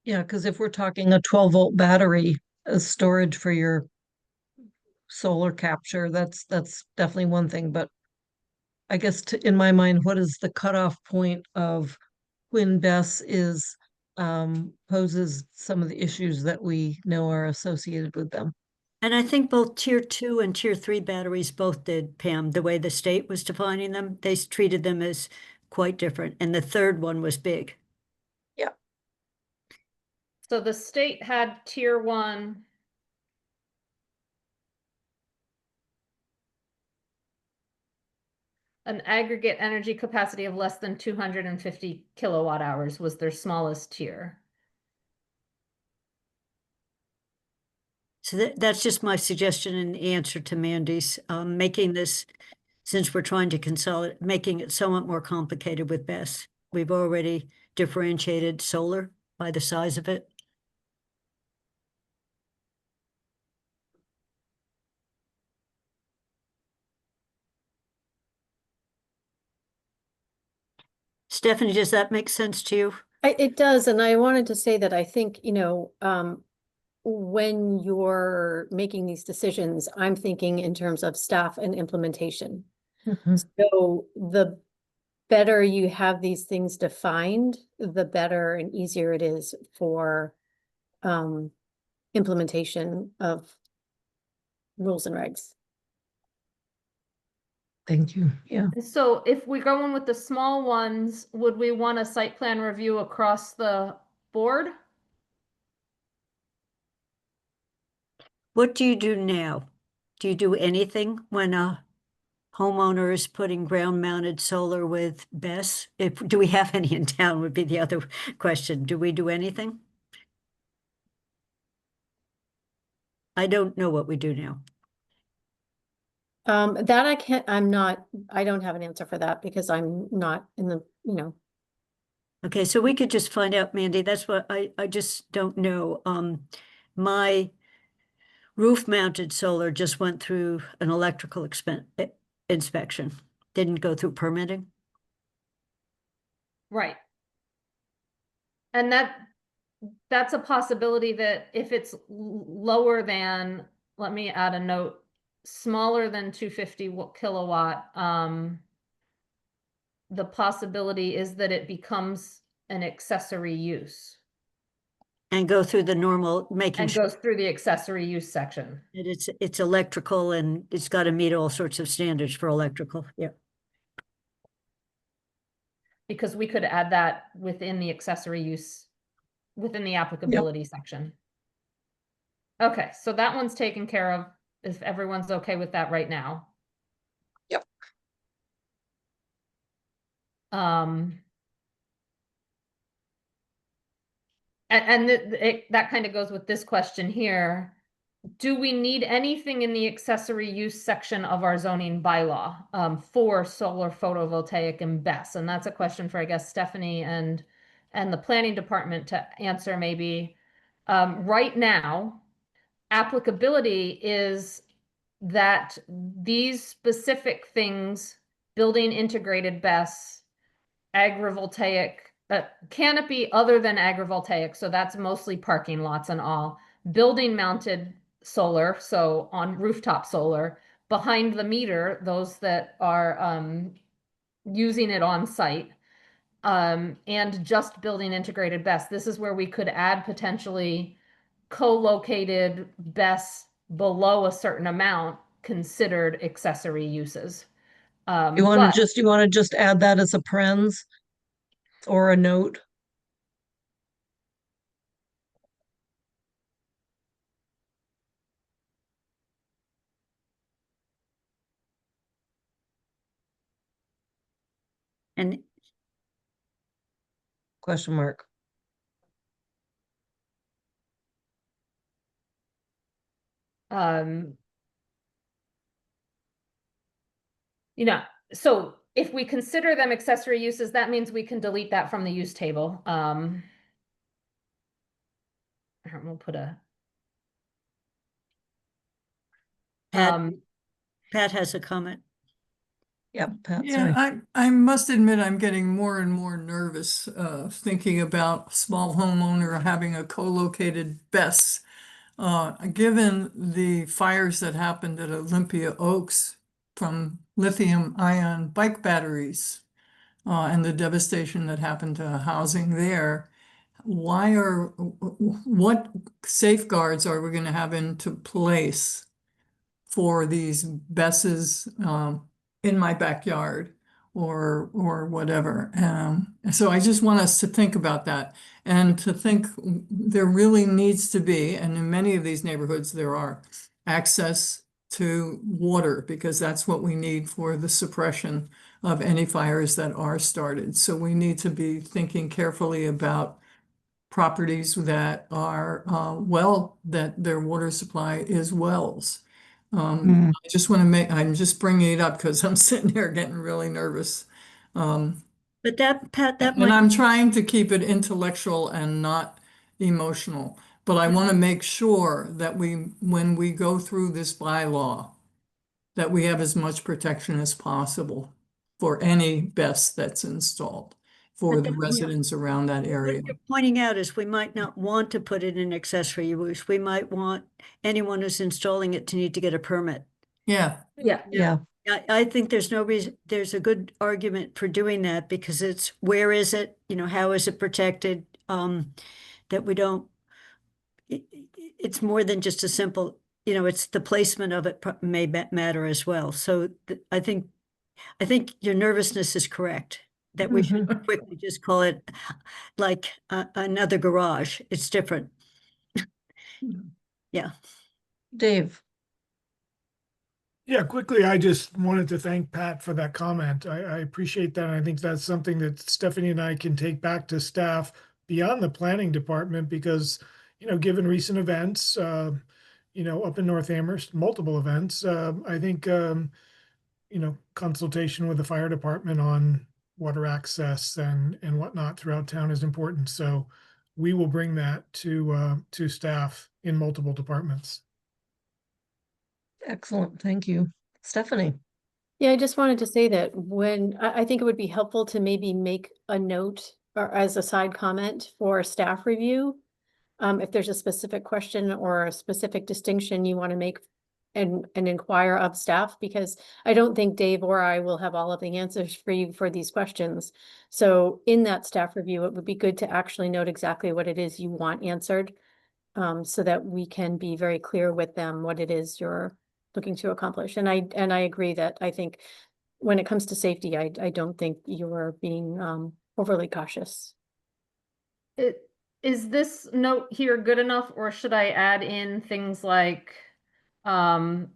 [SPEAKER 2] Yeah, because if we're talking a 12-volt battery as storage for your solar capture, that's definitely one thing, but I guess in my mind, what is the cutoff point of when BESS is poses some of the issues that we know are associated with them?
[SPEAKER 4] And I think both tier 2 and tier 3 batteries both did, Pam, the way the state was defining them, they treated them as quite different. And the third one was big.
[SPEAKER 3] so the state had tier 1. An aggregate energy capacity of less than 250 kilowatt hours was their smallest tier.
[SPEAKER 4] So that's just my suggestion in answer to Mandy's, making this, since we're trying to consolidate, making it somewhat more complicated with BESS. We've already differentiated solar by the size of it. Stephanie, does that make sense to you?
[SPEAKER 8] It does, and I wanted to say that I think, you know, when you're making these decisions, I'm thinking in terms of staff and implementation. So the better you have these things defined, the better and easier it is for implementation of rules and regs.
[SPEAKER 2] Thank you. Yeah.
[SPEAKER 3] So if we're going with the small ones, would we want a site plan review across the board?
[SPEAKER 4] What do you do now? Do you do anything when a homeowner is putting ground mounted solar with BESS? Do we have any in town would be the other question. Do we do anything? I don't know what we do now.
[SPEAKER 8] That I don't have an answer for that because I'm not in the, you know.
[SPEAKER 4] Okay, so we could just find out, Mandy. That's what I just don't know. My roof mounted solar just went through an electrical inspection, didn't go through permitting.
[SPEAKER 3] Right. And that's a possibility that if it's lower than, let me add a note, smaller than 250 kilowatt, the possibility is that it becomes an accessory use
[SPEAKER 4] And go through the normal, making
[SPEAKER 3] and
[SPEAKER 4] sure
[SPEAKER 3] goes through the accessory use section.
[SPEAKER 4] that it's electrical and it's got to meet all sorts of standards for electrical. Yeah.
[SPEAKER 3] Because we could add that within the accessory use, within the applicability section. Okay, so that one's taken care of, if everyone's okay with that right now.
[SPEAKER 2] Yep.
[SPEAKER 3] And that kind of goes with this question here. Do we need anything in the accessory use section of our zoning bylaw for solar photovoltaic and BESS? And that's a question for, I guess, Stephanie and the planning department to answer maybe. Right now, applicability is that these specific things, building integrated BESS, agrivoltaic canopy other than agrivoltaic, so that's mostly parking lots and all. Building mounted solar, so on rooftop solar. Behind the meter, those that are using it on site. And just building integrated BESS. This is where we could add potentially co-located BESS below a certain amount considered accessory uses.
[SPEAKER 2] You want to
[SPEAKER 3] But
[SPEAKER 2] just, you want to just add that as a parens or a note?
[SPEAKER 4] And
[SPEAKER 2] Question mark.
[SPEAKER 3] um, you know, so if we consider them accessory uses, that means we can delete that from the use table. We'll put a
[SPEAKER 4] Pat, Pat has a comment.
[SPEAKER 2] Yep, Pat,
[SPEAKER 6] Yeah,
[SPEAKER 2] sorry.
[SPEAKER 6] I must admit I'm getting more and more nervous thinking about small homeowner having a co-located BESS. Given the fires that happened at Olympia Oaks from lithium ion bike batteries and the devastation that happened to housing there, what safeguards are we going to have into place for these BESSes in my backyard or whatever? So I just want us to think about that and to think there really needs to be, and in many of these neighborhoods there are, access to water because that's what we need for the suppression of any fires that are started. So we need to be thinking carefully about properties that are that their water supply is wells.
[SPEAKER 2] Mm.
[SPEAKER 6] I just want to I'm just bringing it up because I'm sitting here getting really nervous.
[SPEAKER 4] But that, Pat, that
[SPEAKER 6] And
[SPEAKER 4] might,
[SPEAKER 6] I'm trying to keep it intellectual and not emotional, but I want to make sure that when we go through this bylaw, that we have as much protection as possible for any BESS that's installed for
[SPEAKER 4] But
[SPEAKER 6] the
[SPEAKER 4] that- yeah.
[SPEAKER 6] residents around that area.
[SPEAKER 4] what you're pointing out is we might not want to put it in accessory use. We might want anyone who's installing it to need to get a permit.
[SPEAKER 6] Yeah,
[SPEAKER 2] Yeah,
[SPEAKER 4] I think there's no reason, there's a good argument for doing that because it's, where is it? You know, how is it protected? That we don't, it's more than just a simple, you know, it's the placement of it may matter as well. So I think your nervousness is correct, that we should quickly just call it like another garage. It's different. Yeah.
[SPEAKER 2] Dave.
[SPEAKER 1] Yeah, quickly, I just wanted to thank Pat for that comment. I appreciate that. And I think that's something that Stephanie and I can take back to staff beyond the planning department because, given recent events, up in North Amherst, multiple events, I think, consultation with the fire department on water access and whatnot throughout town is important. So we will bring that to staff in multiple departments.
[SPEAKER 2] Excellent, thank you. Stephanie.
[SPEAKER 8] Yeah, I just wanted to say that I think it would be helpful to maybe make a note or as a side comment for staff review. If there's a specific question or a specific distinction you want to make and inquire of staff, because I don't think Dave or I will have all of the answers for you for these questions. So in that staff review, it would be good to actually note exactly what it is you want answered, so that we can be very clear with them what it is you're looking to accomplish. And I agree that I think when it comes to safety, I don't think you're being overly cautious.
[SPEAKER 3] Is this note here good enough, or should I add in things like, why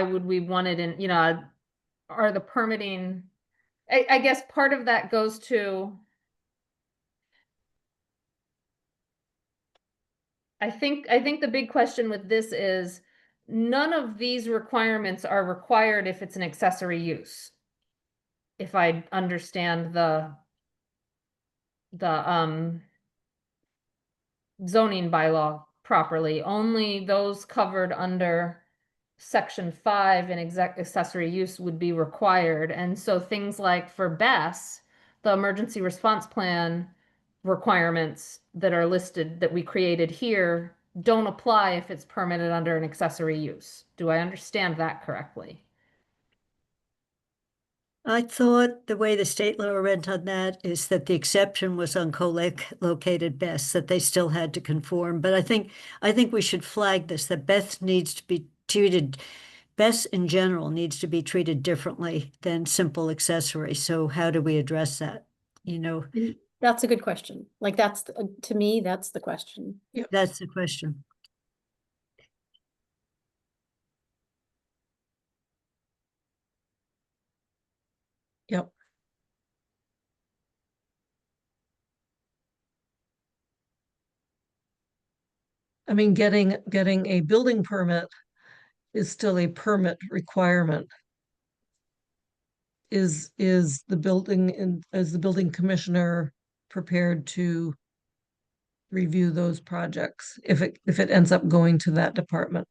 [SPEAKER 3] would we want it in, are the permitting, I guess part of that goes to, I think the big question with this is none of these requirements are required if it's an accessory use. If I understand the zoning bylaw properly, only those covered under section 5 in accessory use would be required. And so things like for BESS, the emergency response plan requirements that are listed that we created here don't apply if it's permitted under an accessory use. Do I understand that correctly?
[SPEAKER 4] I thought the way the state law read on that is that the exception was on co-located BESS, that they still had to conform. But I think we should flag this, that BESS needs to be treated, BESS in general needs to be treated differently than simple accessory. So how do we address that? You know,
[SPEAKER 8] That's a good question. Like that's, to me, that's the question.
[SPEAKER 4] that's the question.
[SPEAKER 2] Yep. I mean, getting a building permit is still a permit requirement. Is the building commissioner prepared to review those projects if it ends up going to that department?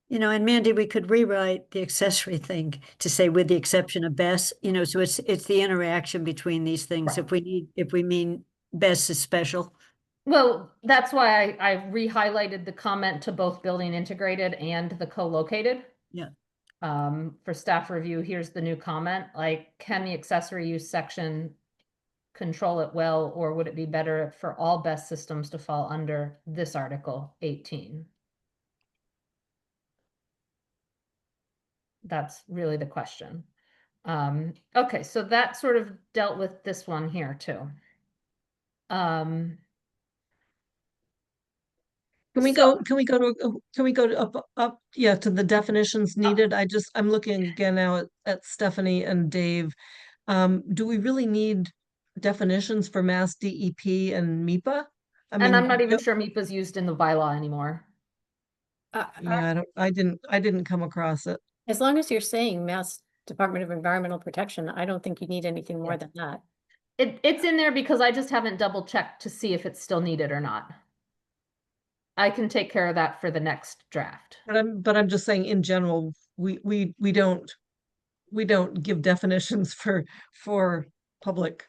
[SPEAKER 4] You know, and Mandy, we could rewrite the accessory thing to say with the exception of BESS, you know, so it's the interaction between these things. If we mean BESS is special.
[SPEAKER 3] Well, that's why I re-highlighted the comment to both building integrated and the co-located.
[SPEAKER 4] Yeah.
[SPEAKER 3] For staff review, here's the new comment, like, can the accessory use section control it well, or would it be better for all BESS systems to fall under this Article 18? That's really the question. Okay, so that sort of dealt with this one here too.
[SPEAKER 2] Can we go to to the definitions needed? I'm looking again now at Stephanie and Dave. Do we really need definitions for Mass DEP and MIPA?
[SPEAKER 3] And I'm not even sure MIPA's used in the bylaw anymore.
[SPEAKER 2] Yeah, I didn't come across it.
[SPEAKER 8] As long as you're saying Mass Department of Environmental Protection, I don't think you need anything more than that.
[SPEAKER 3] It's in there because I just haven't double checked to see if it's still needed or not. I can take care of that for the next draft.
[SPEAKER 2] But I'm just saying in general, we don't give definitions for public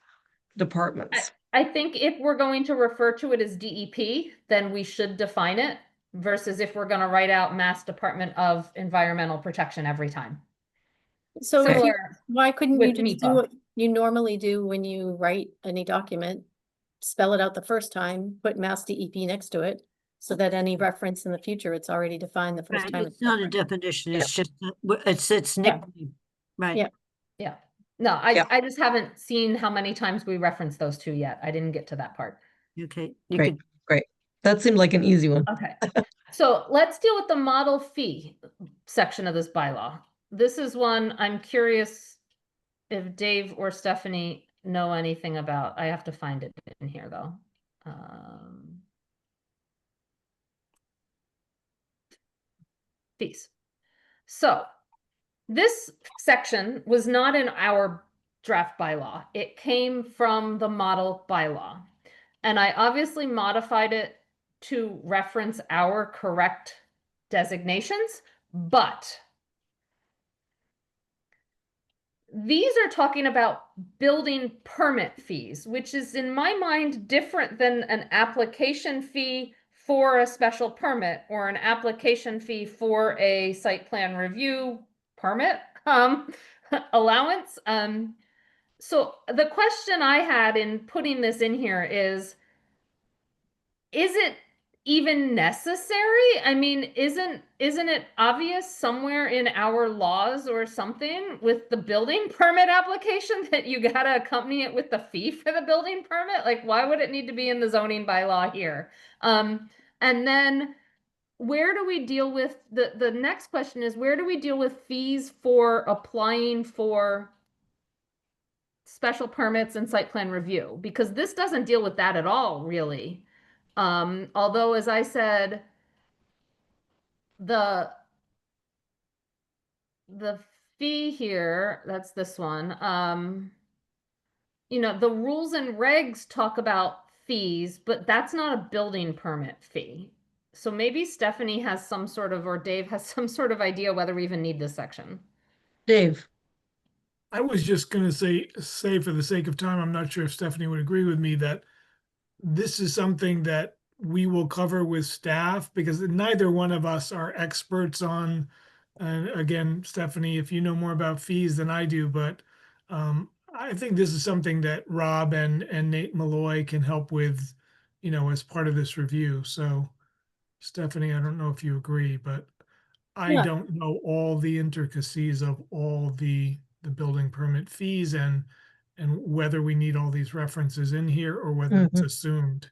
[SPEAKER 2] departments.
[SPEAKER 3] I think if we're going to refer to it as DEP, then we should define it versus if we're going to write out Mass Department of Environmental Protection every time.
[SPEAKER 8] So if you,
[SPEAKER 3] Similar
[SPEAKER 8] why couldn't you
[SPEAKER 3] with
[SPEAKER 8] just do
[SPEAKER 3] MIPA.
[SPEAKER 8] what you normally do when you write any document? Spell it out the first time, put Mass DEP next to it, so that any reference in the future, it's already defined the first
[SPEAKER 4] Right,
[SPEAKER 8] time.
[SPEAKER 4] it's not a definition, it's just, it's nickname, right?
[SPEAKER 8] Yeah.
[SPEAKER 3] Yeah. No, I just haven't seen how many times we reference those two yet. I didn't get to that part.
[SPEAKER 4] Okay. You
[SPEAKER 2] Great,
[SPEAKER 4] could,
[SPEAKER 2] great. That seemed like an easy one.
[SPEAKER 3] Okay. So let's deal with the model fee section of this bylaw. This is one I'm curious if Dave or Stephanie know anything about. I have to find it in here though. Fees. So this section was not in our draft bylaw. It came from the model bylaw. And I obviously modified it to reference our correct designations, but these are talking about building permit fees, which is in my mind different than an application fee for a special permit or an application fee for a site plan review permit allowance. So the question I had in putting this in here is it even necessary? I mean, isn't it obvious somewhere in our laws or something with the building permit application that you gotta accompany it with the fee for the building permit? Like, why would it need to be in the zoning bylaw here? And then where do we deal with the next question is, where do we deal with fees for applying for special permits and site plan review? Because this doesn't deal with that at all, really. Although, as I said, the fee here, that's this one, you know, the rules and regs talk about fees, but that's not a building permit fee. So maybe Stephanie has some sort of, or Dave has some sort of idea whether we even need this section.
[SPEAKER 2] Dave,
[SPEAKER 1] I was just gonna say for the sake of time, I'm not sure if Stephanie would agree with me that this is something that we will cover with staff because neither one of us are experts on, and again, Stephanie, if you know more about fees than I do, but I think this is something that Rob and Nate Malloy can help with, as part of this review. So Stephanie, I don't know if you agree, but I
[SPEAKER 8] Yeah.
[SPEAKER 1] don't know all the intricacies of all the building permit fees and whether we need all these references in here or whether it's
[SPEAKER 2] Mhm.
[SPEAKER 1] assumed.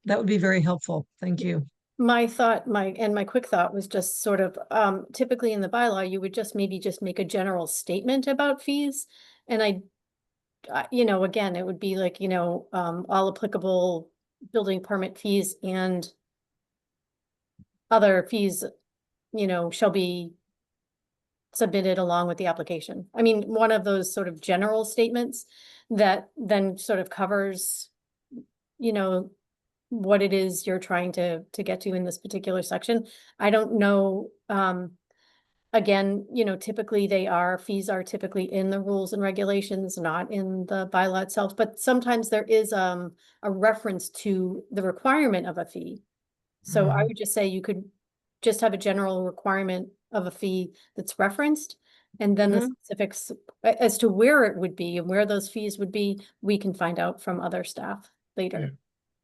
[SPEAKER 2] that would be very helpful. Thank you.
[SPEAKER 8] My thought, my quick thought was just sort of, typically in the bylaw, you would just maybe just make a general statement about fees. And again, it would be like, all applicable building permit fees and other fees, shall be submitted along with the application. I mean, one of those sort of general statements that then sort of covers, you know, what it is you're trying to get to in this particular section. I don't know, again, typically fees are typically in the rules and regulations, not in the bylaw itself, but sometimes there is a reference to the requirement of a fee. So I
[SPEAKER 1] Mhm.
[SPEAKER 8] would just say you could just have a general requirement of a fee that's referenced. And then the
[SPEAKER 2] Mhm.
[SPEAKER 8] specifics as to where it would be and where those fees would be, we can find out from other staff later.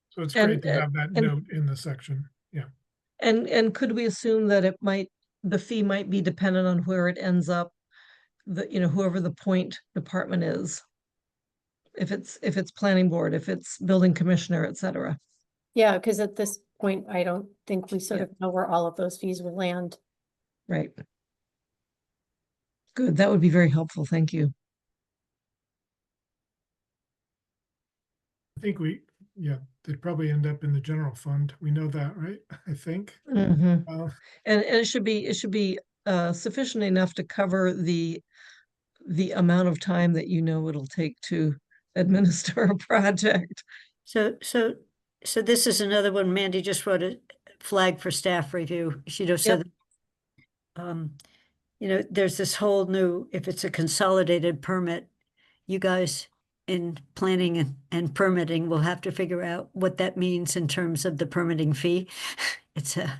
[SPEAKER 1] So it's
[SPEAKER 2] And,
[SPEAKER 1] great to have that
[SPEAKER 2] and,
[SPEAKER 1] note in the section. Yeah.
[SPEAKER 2] and could we assume that the fee might be dependent on where it ends up, whoever the point department is? If it's planning board, if it's building commissioner, et cetera.
[SPEAKER 8] Yeah, because at this point, I don't think we sort
[SPEAKER 2] Yeah.
[SPEAKER 8] of know where all of those fees will land.
[SPEAKER 2] Right. Good, that would be very helpful. Thank you.
[SPEAKER 1] I think they'd probably end up in the general fund. We know that, right? I think.
[SPEAKER 2] Mhm.
[SPEAKER 1] Uh,
[SPEAKER 2] And it should be sufficient enough to cover the amount of time that it'll take to administer a project.
[SPEAKER 4] So this is another one. Mandy just wrote a flag for staff review. So
[SPEAKER 2] Yep.
[SPEAKER 4] there's this whole new, if it's a consolidated permit, you guys in planning and permitting will have to figure out what that means in terms of the permitting fee. It's a,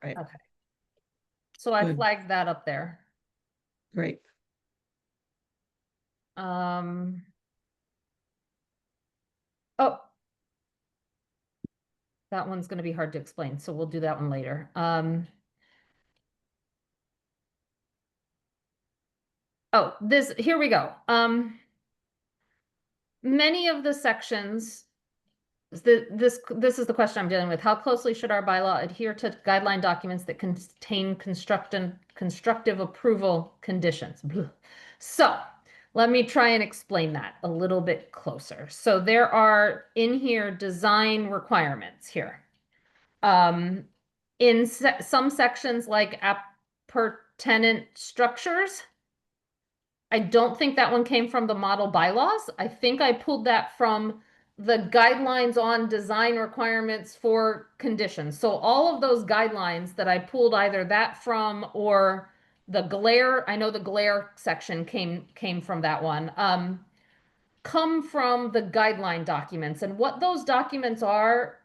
[SPEAKER 2] Right,
[SPEAKER 3] Okay. So I
[SPEAKER 2] Good.
[SPEAKER 3] flagged that up there.
[SPEAKER 2] great.
[SPEAKER 3] Oh. That one's gonna be hard to explain, so we'll do that one later. Oh, here we go. Many of the sections, this is the question I'm dealing with. How closely should our bylaw adhere to guideline documents that contain constructive approval conditions? Blah. So let me try and explain that a little bit closer. So there are in here design requirements here. In some sections like appurtenant structures, I don't think that one came from the model bylaws. I think I pulled that from the guidelines on design requirements for conditions. So all of those guidelines that I pulled either that from or the glare, I know the glare section came from that one, come from the guideline documents. And what those documents are,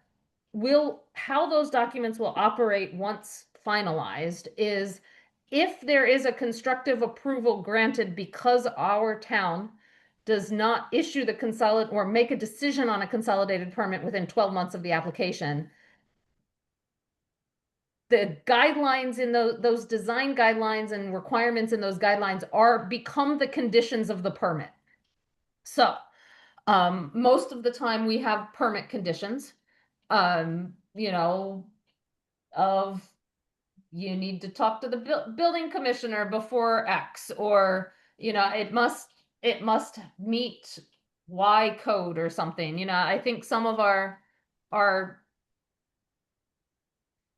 [SPEAKER 3] how those documents will operate once finalized is if there is a constructive approval granted because our town does not issue the consolidate or make a decision on a consolidated permit within 12 months of the application, the guidelines in those design guidelines and requirements in those guidelines become the conditions of the permit. So most of the time we have permit conditions, of you need to talk to the building commissioner before X, or, it must meet Y code or something. I think some of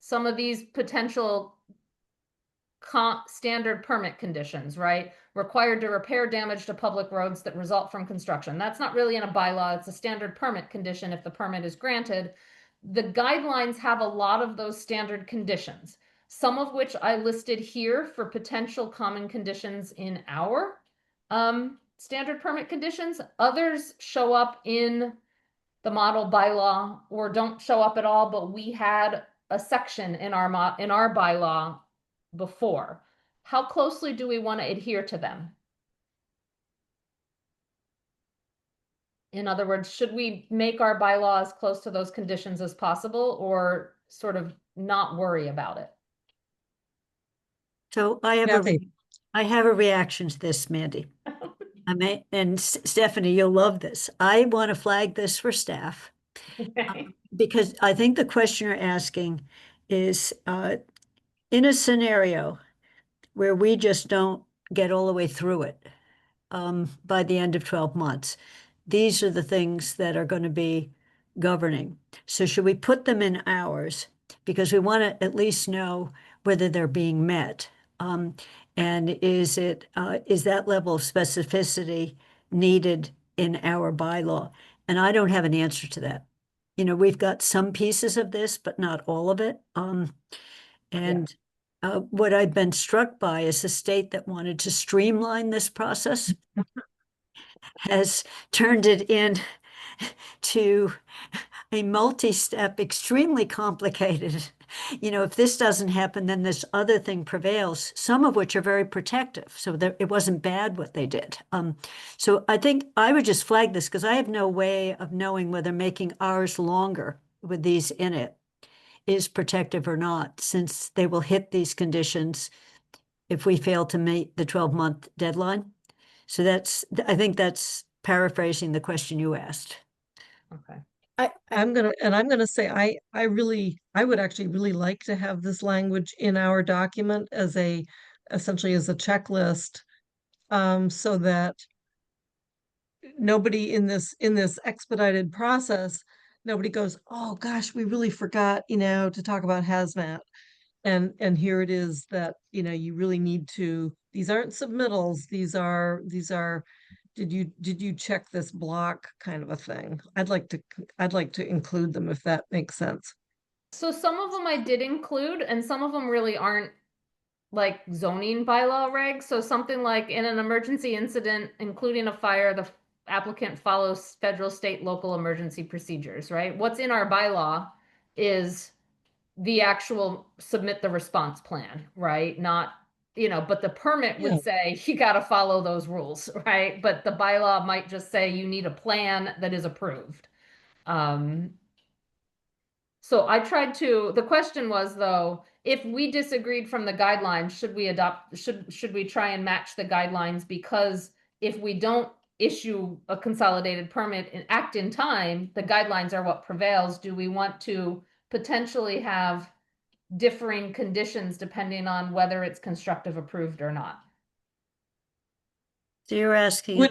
[SPEAKER 3] some of these potential standard permit conditions, right? Required to repair damage to public roads that result from construction. That's not really in a bylaw. It's a standard permit condition if the permit is granted. the guidelines have a lot of those standard conditions, some of which I listed here for potential common conditions in our standard permit conditions. Others show up in the model bylaw or don't show up at all, but we had a section in our bylaw before. How closely do we want to adhere to them? In other words, should we make our bylaw as close to those conditions as possible or sort of not worry about it?
[SPEAKER 4] So I have
[SPEAKER 2] Kathy.
[SPEAKER 4] I have a reaction to this, Mandy. Stephanie, you'll love this. I want to flag this for staff because I think the question you're asking is in a scenario where we just don't get all the way through it by the end of 12 months, these are the things that are going to be governing. So should we put them in hours? Because we want to at least know whether they're being met. And is that level of specificity needed in our bylaw? And I don't have an answer to that. You know, we've got some pieces of this, but not all of it. What I've been struck by is a state that wanted to streamline this process has turned it into a multi-step, extremely complicated. You know, if this doesn't happen, then this other thing prevails, some of which are very protective. So it wasn't bad what they did. So I think I would just flag this because I have no way of knowing whether making ours longer with these in it is protective or not, since they will hit these conditions if we fail to meet the 12-month deadline. So I think that's paraphrasing the question you asked.
[SPEAKER 3] Okay.
[SPEAKER 2] I'm gonna say I would actually really like to have this language in our document as essentially as a checklist, so that nobody in this expedited process, nobody goes, oh gosh, we really forgot, to talk about hazmat. And here it is that, you really need to, these aren't submittals, these are, did you check this block kind of a thing? I'd like to include them if that makes sense.
[SPEAKER 3] So some of them I did include, and some of them really aren't like zoning bylaw regs. So something like in an emergency incident, including a fire, the applicant follows federal, state, local emergency procedures, right? What's in our bylaw is the actual submit the response plan, right? Not, but the permit
[SPEAKER 2] Yeah.
[SPEAKER 3] would say you got to follow those rules, right? But the bylaw might just say you need a plan that is approved. So I tried to, the question was though, if we disagreed from the guidelines, should we try and match the guidelines? Because if we don't issue a consolidated permit and act in time, the guidelines are what prevails. Do we want to potentially have differing conditions depending on whether it's constructive approved or not?
[SPEAKER 4] So you're asking,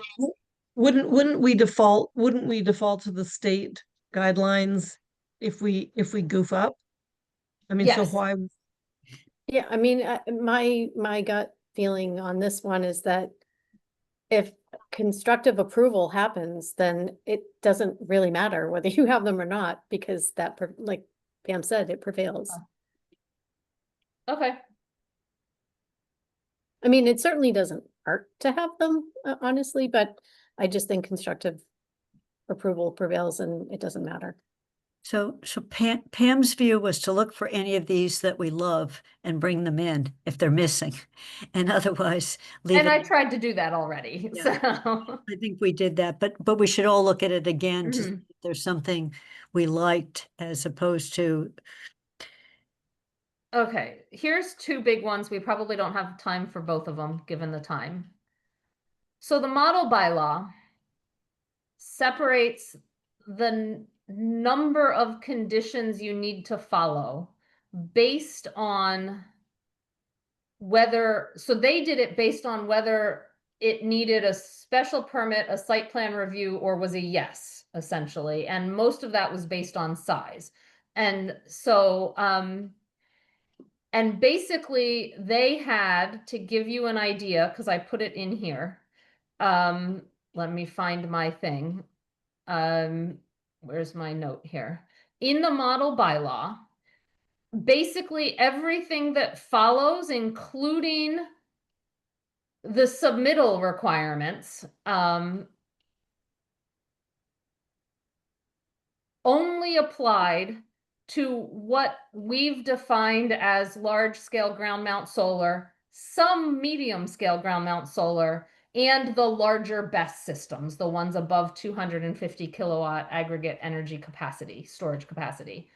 [SPEAKER 2] Wouldn't we default to the state guidelines if we goof up? I mean, so
[SPEAKER 3] Yes.
[SPEAKER 2] why?
[SPEAKER 8] Yeah, I mean, my gut feeling on this one is that if constructive approval happens, then it doesn't really matter whether you have them or not, because like Pam said, it prevails.
[SPEAKER 3] Okay.
[SPEAKER 8] I mean, it certainly doesn't hurt to have them, honestly, but I just think constructive approval prevails and it doesn't matter.
[SPEAKER 4] so Pam's view was to look for any of these that we love and bring them in if they're missing, and otherwise leave
[SPEAKER 3] And
[SPEAKER 4] it.
[SPEAKER 3] I tried to do that already,
[SPEAKER 4] Yeah.
[SPEAKER 3] so.
[SPEAKER 4] I think we did that, but we should all look at it again to see
[SPEAKER 3] Mhm.
[SPEAKER 4] if there's something we liked as opposed to.
[SPEAKER 3] Okay, here's two big ones. We probably don't have time for both of them, given the time. So the model bylaw separates the number of conditions you need to follow based on whether, so they did it based on whether it needed a special permit, a site plan review, or was a yes, essentially. And most of that was based on size. And so, and basically they had, to give you an idea, because I put it in here. Let me find my thing. Where's my note here? in the model bylaw, basically everything that follows, including the submittal requirements, only applied to what we've defined as large scale ground mount solar, some medium scale ground mount solar, and the larger BESS systems, the ones above 250 kilowatt aggregate energy capacity, storage capacity.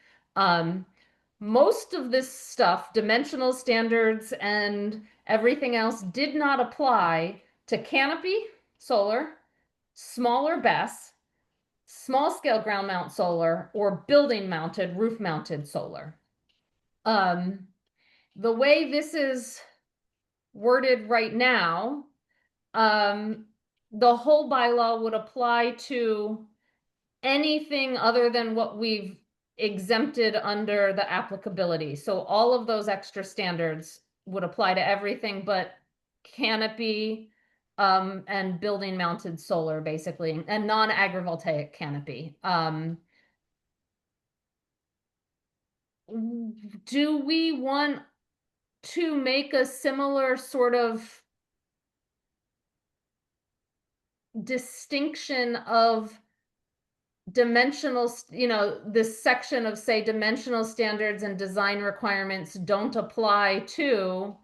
[SPEAKER 3] Most of this stuff, dimensional standards and everything else, did not apply to canopy solar, smaller BESS, small scale ground mount solar, or building mounted, roof mounted solar. The way this is worded right now, the whole bylaw would apply to anything other than what we've exempted under the applicability. So all of those extra standards would apply to everything but canopy, and building mounted solar, basically, and non-agrivoltaic canopy. Do we want to make a similar sort of distinction of dimensional, this section of, say, dimensional standards and design requirements don't apply to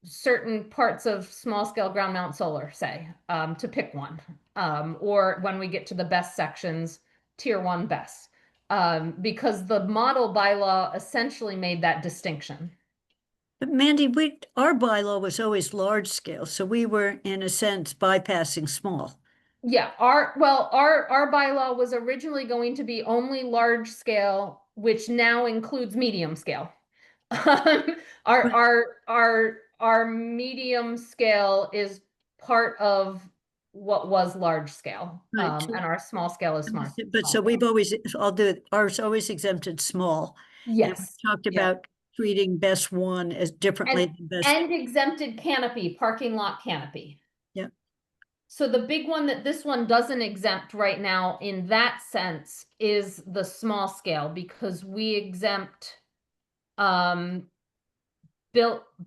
[SPEAKER 3] certain parts of small scale ground mount solar, say, to pick one, or when we get to the BESS sections, tier 1 BESS, because the model bylaw essentially made that distinction.
[SPEAKER 4] But Mandy, our bylaw was always large scale, so we were in a sense bypassing small.
[SPEAKER 3] Yeah, our bylaw was originally going to be only large scale, which now includes medium scale. Our medium scale is part of what was large scale,
[SPEAKER 4] Right, so-
[SPEAKER 3] and our small scale is small.
[SPEAKER 4] But so we've always, ours always exempted small. And we
[SPEAKER 3] Yes,
[SPEAKER 4] talked
[SPEAKER 2] Yeah.
[SPEAKER 4] about treating BESS 1 as differently than BESS.
[SPEAKER 3] and exempted canopy, parking lot canopy.
[SPEAKER 4] Yeah.
[SPEAKER 3] So the big one that this one doesn't exempt right now in that sense is the small scale, because we exempt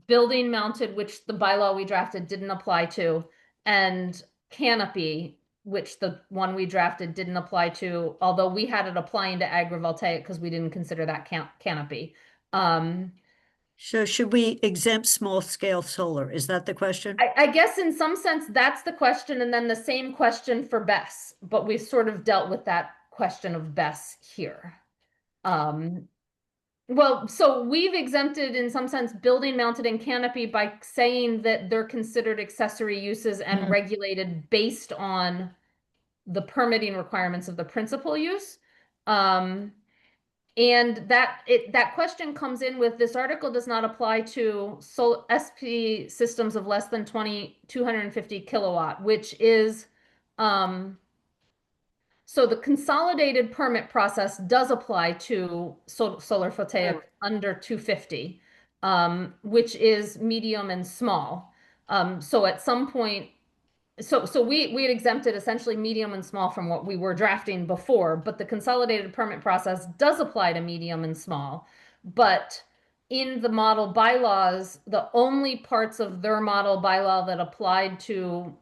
[SPEAKER 3] building mounted, which the bylaw we drafted didn't apply to, and canopy, which the one we drafted didn't apply to, although we had it applying to agrivoltaic because we didn't consider that canopy.
[SPEAKER 4] So should we exempt small scale solar? Is that the question?
[SPEAKER 3] I guess in some sense, that's the question, and then the same question for BESS, but we sort of dealt with that question of BESS here. Well, so we've exempted in some sense building mounted and canopy by saying that they're considered accessory uses and
[SPEAKER 2] Mhm.
[SPEAKER 3] regulated based on the permitting requirements of the principal use. And that question comes in with this article does not apply to SP systems of less than 250 kilowatt, which is, so the consolidated permit process does apply to solar photovoltaic under 250, which is medium and small. So at some point, so we had exempted essentially medium and small from what we were drafting before, but the consolidated permit process does apply to medium and small. But in the model bylaws, the only parts of their model bylaw that applied to,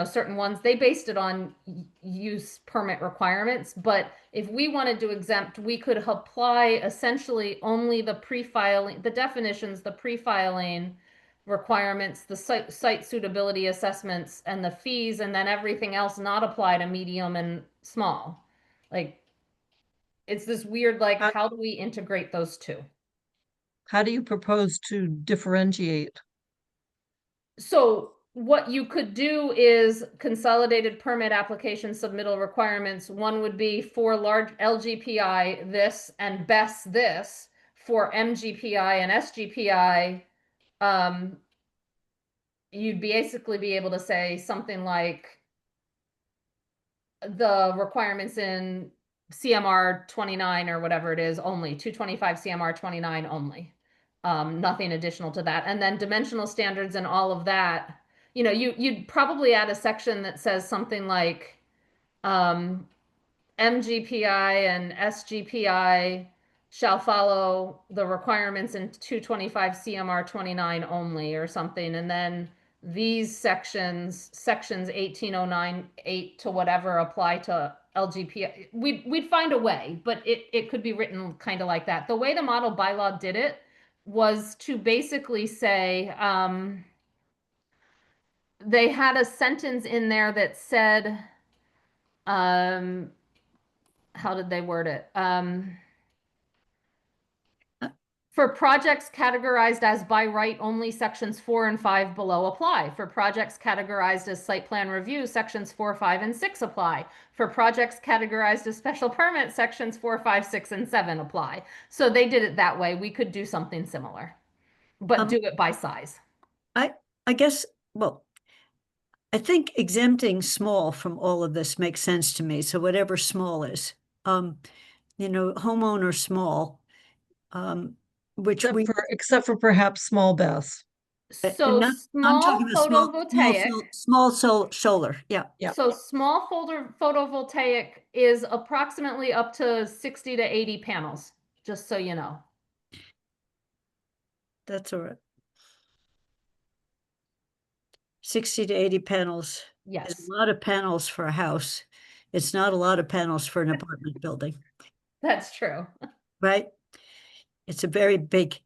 [SPEAKER 3] certain ones, they based it on use permit requirements. But if we wanted to exempt, we could apply essentially only the pre-filing, the definitions, the pre-filing requirements, the site suitability assessments, and the fees, and then everything else not apply to medium and small. Like, it's this weird, like, how do we integrate those two?
[SPEAKER 2] How do you propose to differentiate?
[SPEAKER 3] So what you could do is consolidated permit application submittal requirements. One would be for large LGPI this and BESS this. For MGPI and SGPI, you'd basically be able to say something like the requirements in CMR 29 or whatever it is only, 225 CMR 29 only. Nothing additional to that. And then dimensional standards and all of that, you'd probably add a section that says something like, MGPI and SGPI shall follow the requirements in 225 CMR 29 only or something. And then these sections 1809, 8 to whatever apply to LGPI. We'd find a way, but it could be written kind of like that. The way the model bylaw did it was to basically say, they had a sentence in there that said, how did they word it? For projects categorized as by right only, sections 4 and 5 below apply. For projects categorized as site plan review, sections 4, 5, and 6 apply. For projects categorized as special permit, sections 4, 5, 6, and 7 apply. So they did it that way. We could do something similar, but do it by size.
[SPEAKER 4] I guess, well, I think exempting small from all of this makes sense to me. So whatever small is, homeowner small, which
[SPEAKER 2] Except for perhaps small Bess.
[SPEAKER 3] So
[SPEAKER 4] I'm
[SPEAKER 3] small
[SPEAKER 4] talking about
[SPEAKER 3] photovoltaic.
[SPEAKER 4] small solar, yeah.
[SPEAKER 2] Yeah.
[SPEAKER 3] So small photovoltaic is approximately up to 60 to 80 panels, just so you know.
[SPEAKER 4] That's all right. 60 to 80 panels.
[SPEAKER 3] Yes.
[SPEAKER 4] Is a lot of panels for a house. It's not a lot of panels for an apartment building,
[SPEAKER 3] That's true.
[SPEAKER 4] right? It's a very big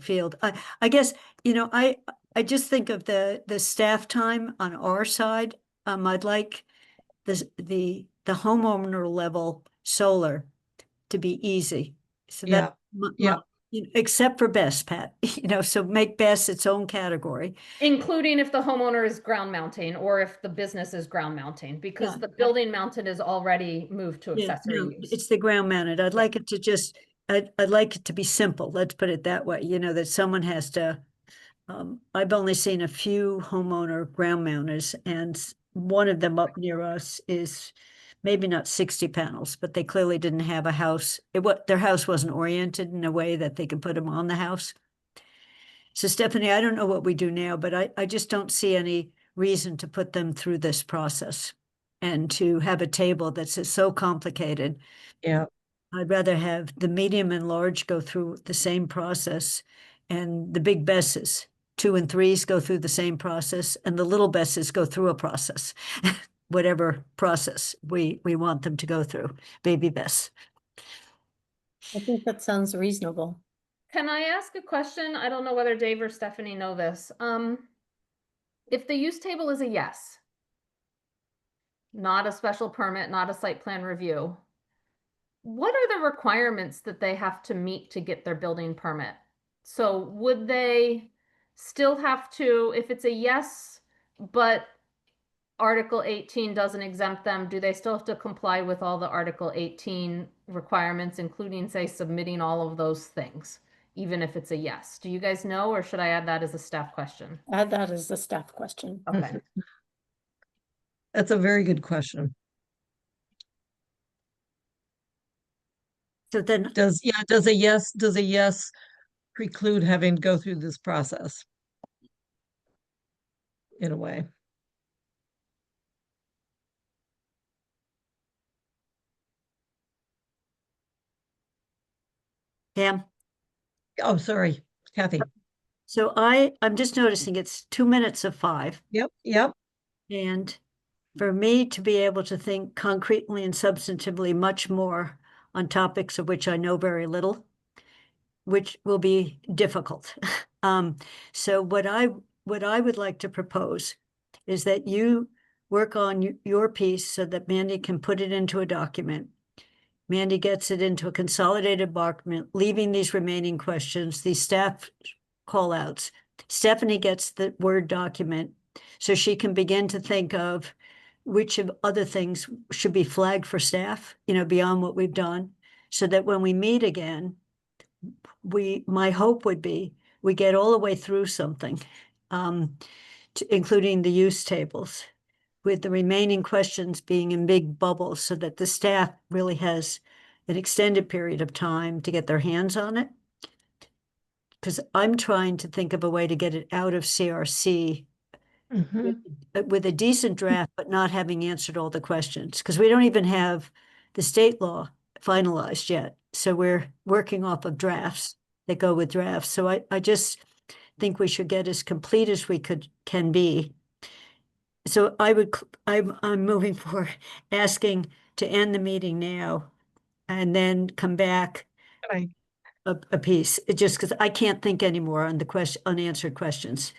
[SPEAKER 4] field. I guess, I just think of the staff time on our side. I'd like the homeowner level solar to be easy. So
[SPEAKER 2] Yeah,
[SPEAKER 4] that,
[SPEAKER 2] yeah.
[SPEAKER 4] except for Bess, Pat, so make Bess its own category.
[SPEAKER 3] Including if the homeowner is ground mounting or if the business is ground mounting, because
[SPEAKER 4] Yeah.
[SPEAKER 3] the building mounted is already moved to
[SPEAKER 4] Yeah,
[SPEAKER 3] accessory
[SPEAKER 4] no,
[SPEAKER 3] use.
[SPEAKER 4] it's the ground mounted. I'd like it to just, I'd like it to be simple. Let's put it that way, that someone has to, I've only seen a few homeowner ground mounters, and one of them up near us is maybe not 60 panels, but they clearly didn't have a house. Their house wasn't oriented in a way that they could put them on the house. So Stephanie, I don't know what we do now, but I just don't see any reason to put them through this process and to have a table that's so complicated.
[SPEAKER 2] Yeah.
[SPEAKER 4] I'd rather have the medium and large go through the same process, and the big Besses, 2 and 3s, go through the same process, and the little Besses go through a process, whatever process we want them to go through, baby Bess.
[SPEAKER 8] I think that sounds reasonable.
[SPEAKER 3] Can I ask a question? I don't know whether Dave or Stephanie know this. If the use table is a yes, not a special permit, not a site plan review, what are the requirements that they have to meet to get their building permit? So would they still have to, if it's a yes, but Article 18 doesn't exempt them, do they still have to comply with all the Article 18 requirements, including, say, submitting all of those things, even if it's a yes? Do you guys know, or should I add that as a staff question?
[SPEAKER 8] Add that as a staff question.
[SPEAKER 3] Okay.
[SPEAKER 2] That's a very good question.
[SPEAKER 4] So then,
[SPEAKER 2] Does a yes preclude having to go through this process? In a way.
[SPEAKER 4] Pam,
[SPEAKER 2] Oh, sorry, Kathy.
[SPEAKER 4] so I'm just noticing it's 2 minutes of 5.
[SPEAKER 2] Yep.
[SPEAKER 4] And for me to be able to think concretely and substantively much more on topics of which I know very little, which will be difficult. So what I would like to propose is that you work on your piece so that Mandy can put it into a document. Mandy gets it into a consolidated document, leaving these remaining questions, these staff call outs. Stephanie gets the Word document so she can begin to think of which of other things should be flagged for staff, beyond what we've done, so that when we meet again, my hope would be we get all the way through something, including the use tables, with the remaining questions being in big bubbles, so that the staff really has an extended period of time to get their hands on it. Because I'm trying to think of a way to get it out of CRC
[SPEAKER 2] Mhm.
[SPEAKER 4] with a decent draft, but not having answered all the questions, because we don't even have the state law finalized yet. So we're working off of drafts that go with drafts. So I just think we should get as complete as we can be. So I'm moving for asking to end the meeting now and then come back
[SPEAKER 2] I-
[SPEAKER 4] a piece. It just because I can't think anymore on the unanswered questions.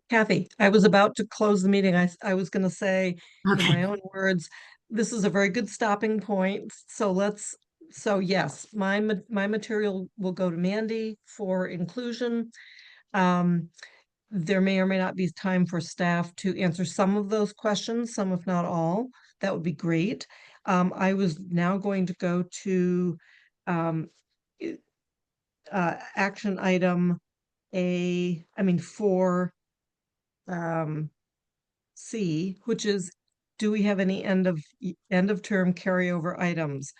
[SPEAKER 2] Kathy, I was about to close the meeting. I was gonna say, in
[SPEAKER 4] Okay.
[SPEAKER 2] my own words, this is a very good stopping point. So yes, my material will go to Mandy for inclusion. Um, there may or may not be time for staff to answer some of those questions, some if not all. That would be great. I was now going to go to um, i- action item for C, which is, do we have any end of term carryover items?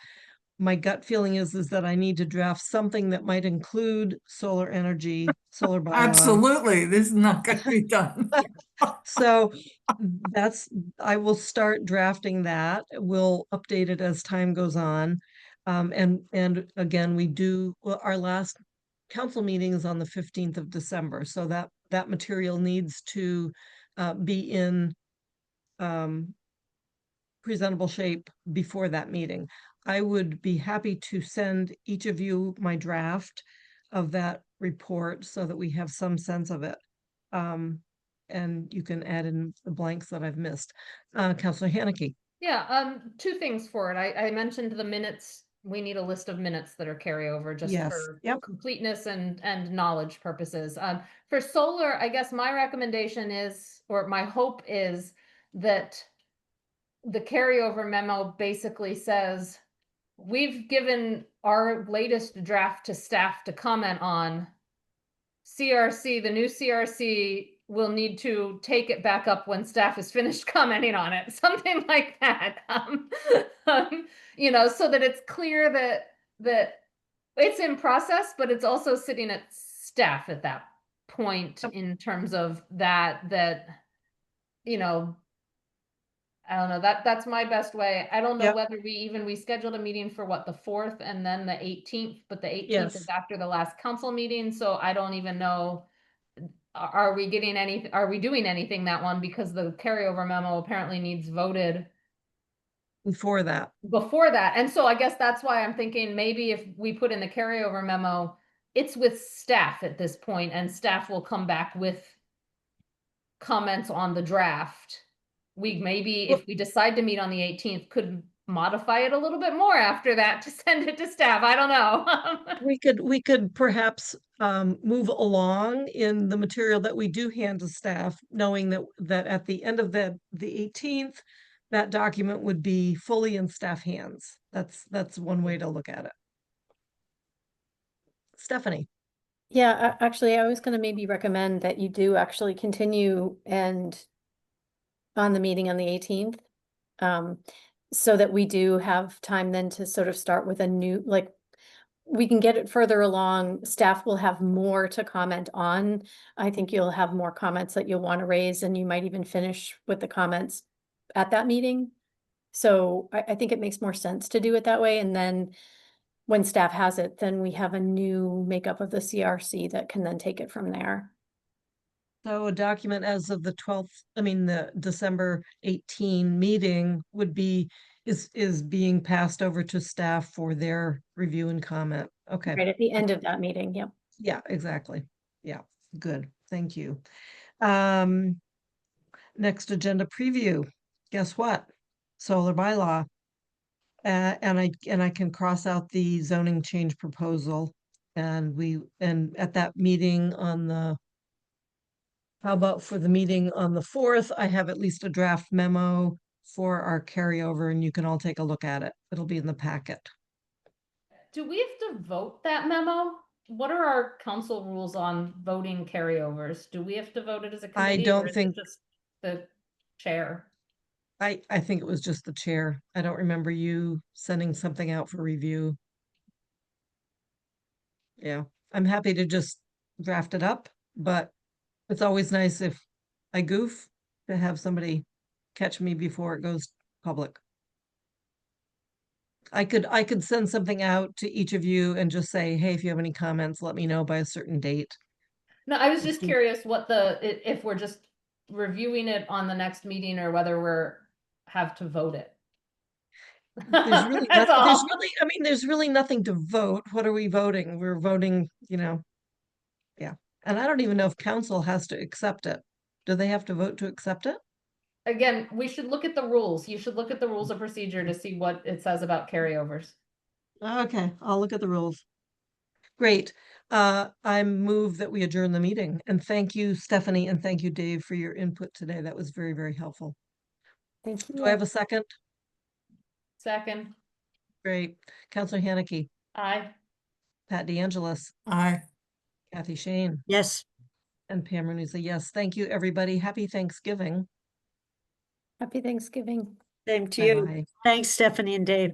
[SPEAKER 2] My gut feeling is that I need to draft something that might include solar energy, solar bylaw.
[SPEAKER 6] Absolutely, this is not going to be done.
[SPEAKER 2] So I will start drafting that. We'll update it as time goes on. And again, our last council meeting is on the 15th of December, so that material needs to be in presentable shape before that meeting. I would be happy to send each of you my draft of that report so that we have some sense of it. And you can add in the blanks that I've missed. Counselor Haneke.
[SPEAKER 3] Yeah, two things for it. I mentioned the minutes. We need a list of minutes that are carryover just
[SPEAKER 2] Yes,
[SPEAKER 3] for
[SPEAKER 2] yep.
[SPEAKER 3] completeness and knowledge purposes. For solar, I guess my recommendation is, or my hope is that the carryover memo basically says, we've given our latest draft to staff to comment on. CRC, the new CRC will need to take it back up when staff is finished commenting on it, something like that. So that it's clear that it's in process, but it's also sitting at staff at that point in terms of that, you know, I don't know, that's my best way. I don't know
[SPEAKER 2] Yep.
[SPEAKER 3] whether we scheduled a meeting for what, the 4th and then the 18th, but the 18th
[SPEAKER 2] Yes.
[SPEAKER 3] is after the last council meeting, so I don't even know. Are we doing anything that one, because the carryover memo apparently needs voted
[SPEAKER 2] Before that.
[SPEAKER 3] before that. And so I guess that's why I'm thinking maybe if we put in the carryover memo, it's with staff at this point and staff will come back with comments on the draft. We maybe, if we decide to meet on the 18th, could modify it a little bit more after that to send it to staff. I don't know.
[SPEAKER 2] We could perhaps move along in the material that we do hand to staff, knowing that at the end of the 18th, that document would be fully in staff hands. That's one way to look at it. Stephanie.
[SPEAKER 8] Yeah, actually, I was gonna maybe recommend that you do actually continue and on the meeting on the 18th. So that we do have time then to sort of start with a new, like, we can get it further along. Staff will have more to comment on. I think you'll have more comments that you'll want to raise, and you might even finish with the comments at that meeting. So I think it makes more sense to do it that way. And then when staff has it, then we have a new makeup of the CRC that can then take it from there.
[SPEAKER 2] So a document as of the 12th, the December 18 meeting is being passed over to staff for their review and comment. Okay.
[SPEAKER 8] Right at the end of that meeting, yep.
[SPEAKER 2] Yeah, exactly. Yeah, good. Thank you. Next agenda preview. Guess what? Solar bylaw. And I can cross out the zoning change proposal. And at that meeting how about for the meeting on the 4th, I have at least a draft memo for our carryover and you can all take a look at it. It'll be in the packet.
[SPEAKER 3] Do we have to vote that memo? What are our council rules on voting carryovers? Do we have to vote it as a
[SPEAKER 2] I
[SPEAKER 3] committee?
[SPEAKER 2] don't
[SPEAKER 3] or is it
[SPEAKER 2] think-
[SPEAKER 3] just the chair?
[SPEAKER 2] I think it was just the chair. I don't remember you sending something out for review. Yeah, I'm happy to just draft it up, but it's always nice if I goof to have somebody catch me before it goes public. I could send something out to each of you and just say, hey, if you have any comments, let me know by a certain date.
[SPEAKER 3] No, I was
[SPEAKER 2] Let's
[SPEAKER 3] just
[SPEAKER 2] do-
[SPEAKER 3] curious what if we're just reviewing it on the next meeting or whether have to vote it.
[SPEAKER 2] There's really,
[SPEAKER 3] That's
[SPEAKER 2] nothing, there's
[SPEAKER 3] all.
[SPEAKER 2] really, I mean, there's really nothing to vote. What are we voting? We're voting, yeah. And I don't even know if council has to accept it. Do they have to vote to accept it?
[SPEAKER 3] Again, we should look at the rules. You should look at the rules of procedure to see what it says about carryovers.
[SPEAKER 2] Okay, I'll look at the rules. Great. I move that we adjourn the meeting. And thank you, Stephanie, and thank you, Dave, for your input today. That was very, very helpful.
[SPEAKER 8] Thank
[SPEAKER 2] Do I have
[SPEAKER 8] you.
[SPEAKER 2] a second?
[SPEAKER 3] Second,
[SPEAKER 2] Great. Counselor Haneke,
[SPEAKER 3] aye.
[SPEAKER 2] Pat DeAngelis,
[SPEAKER 6] Aye.
[SPEAKER 2] Kathy Shane,
[SPEAKER 4] Yes.
[SPEAKER 2] and Pam Rooney's a yes. Thank you, everybody. Happy Thanksgiving.
[SPEAKER 8] Happy Thanksgiving.
[SPEAKER 4] Same to you.
[SPEAKER 2] Bye-bye.
[SPEAKER 4] Thanks, Stephanie and Dave.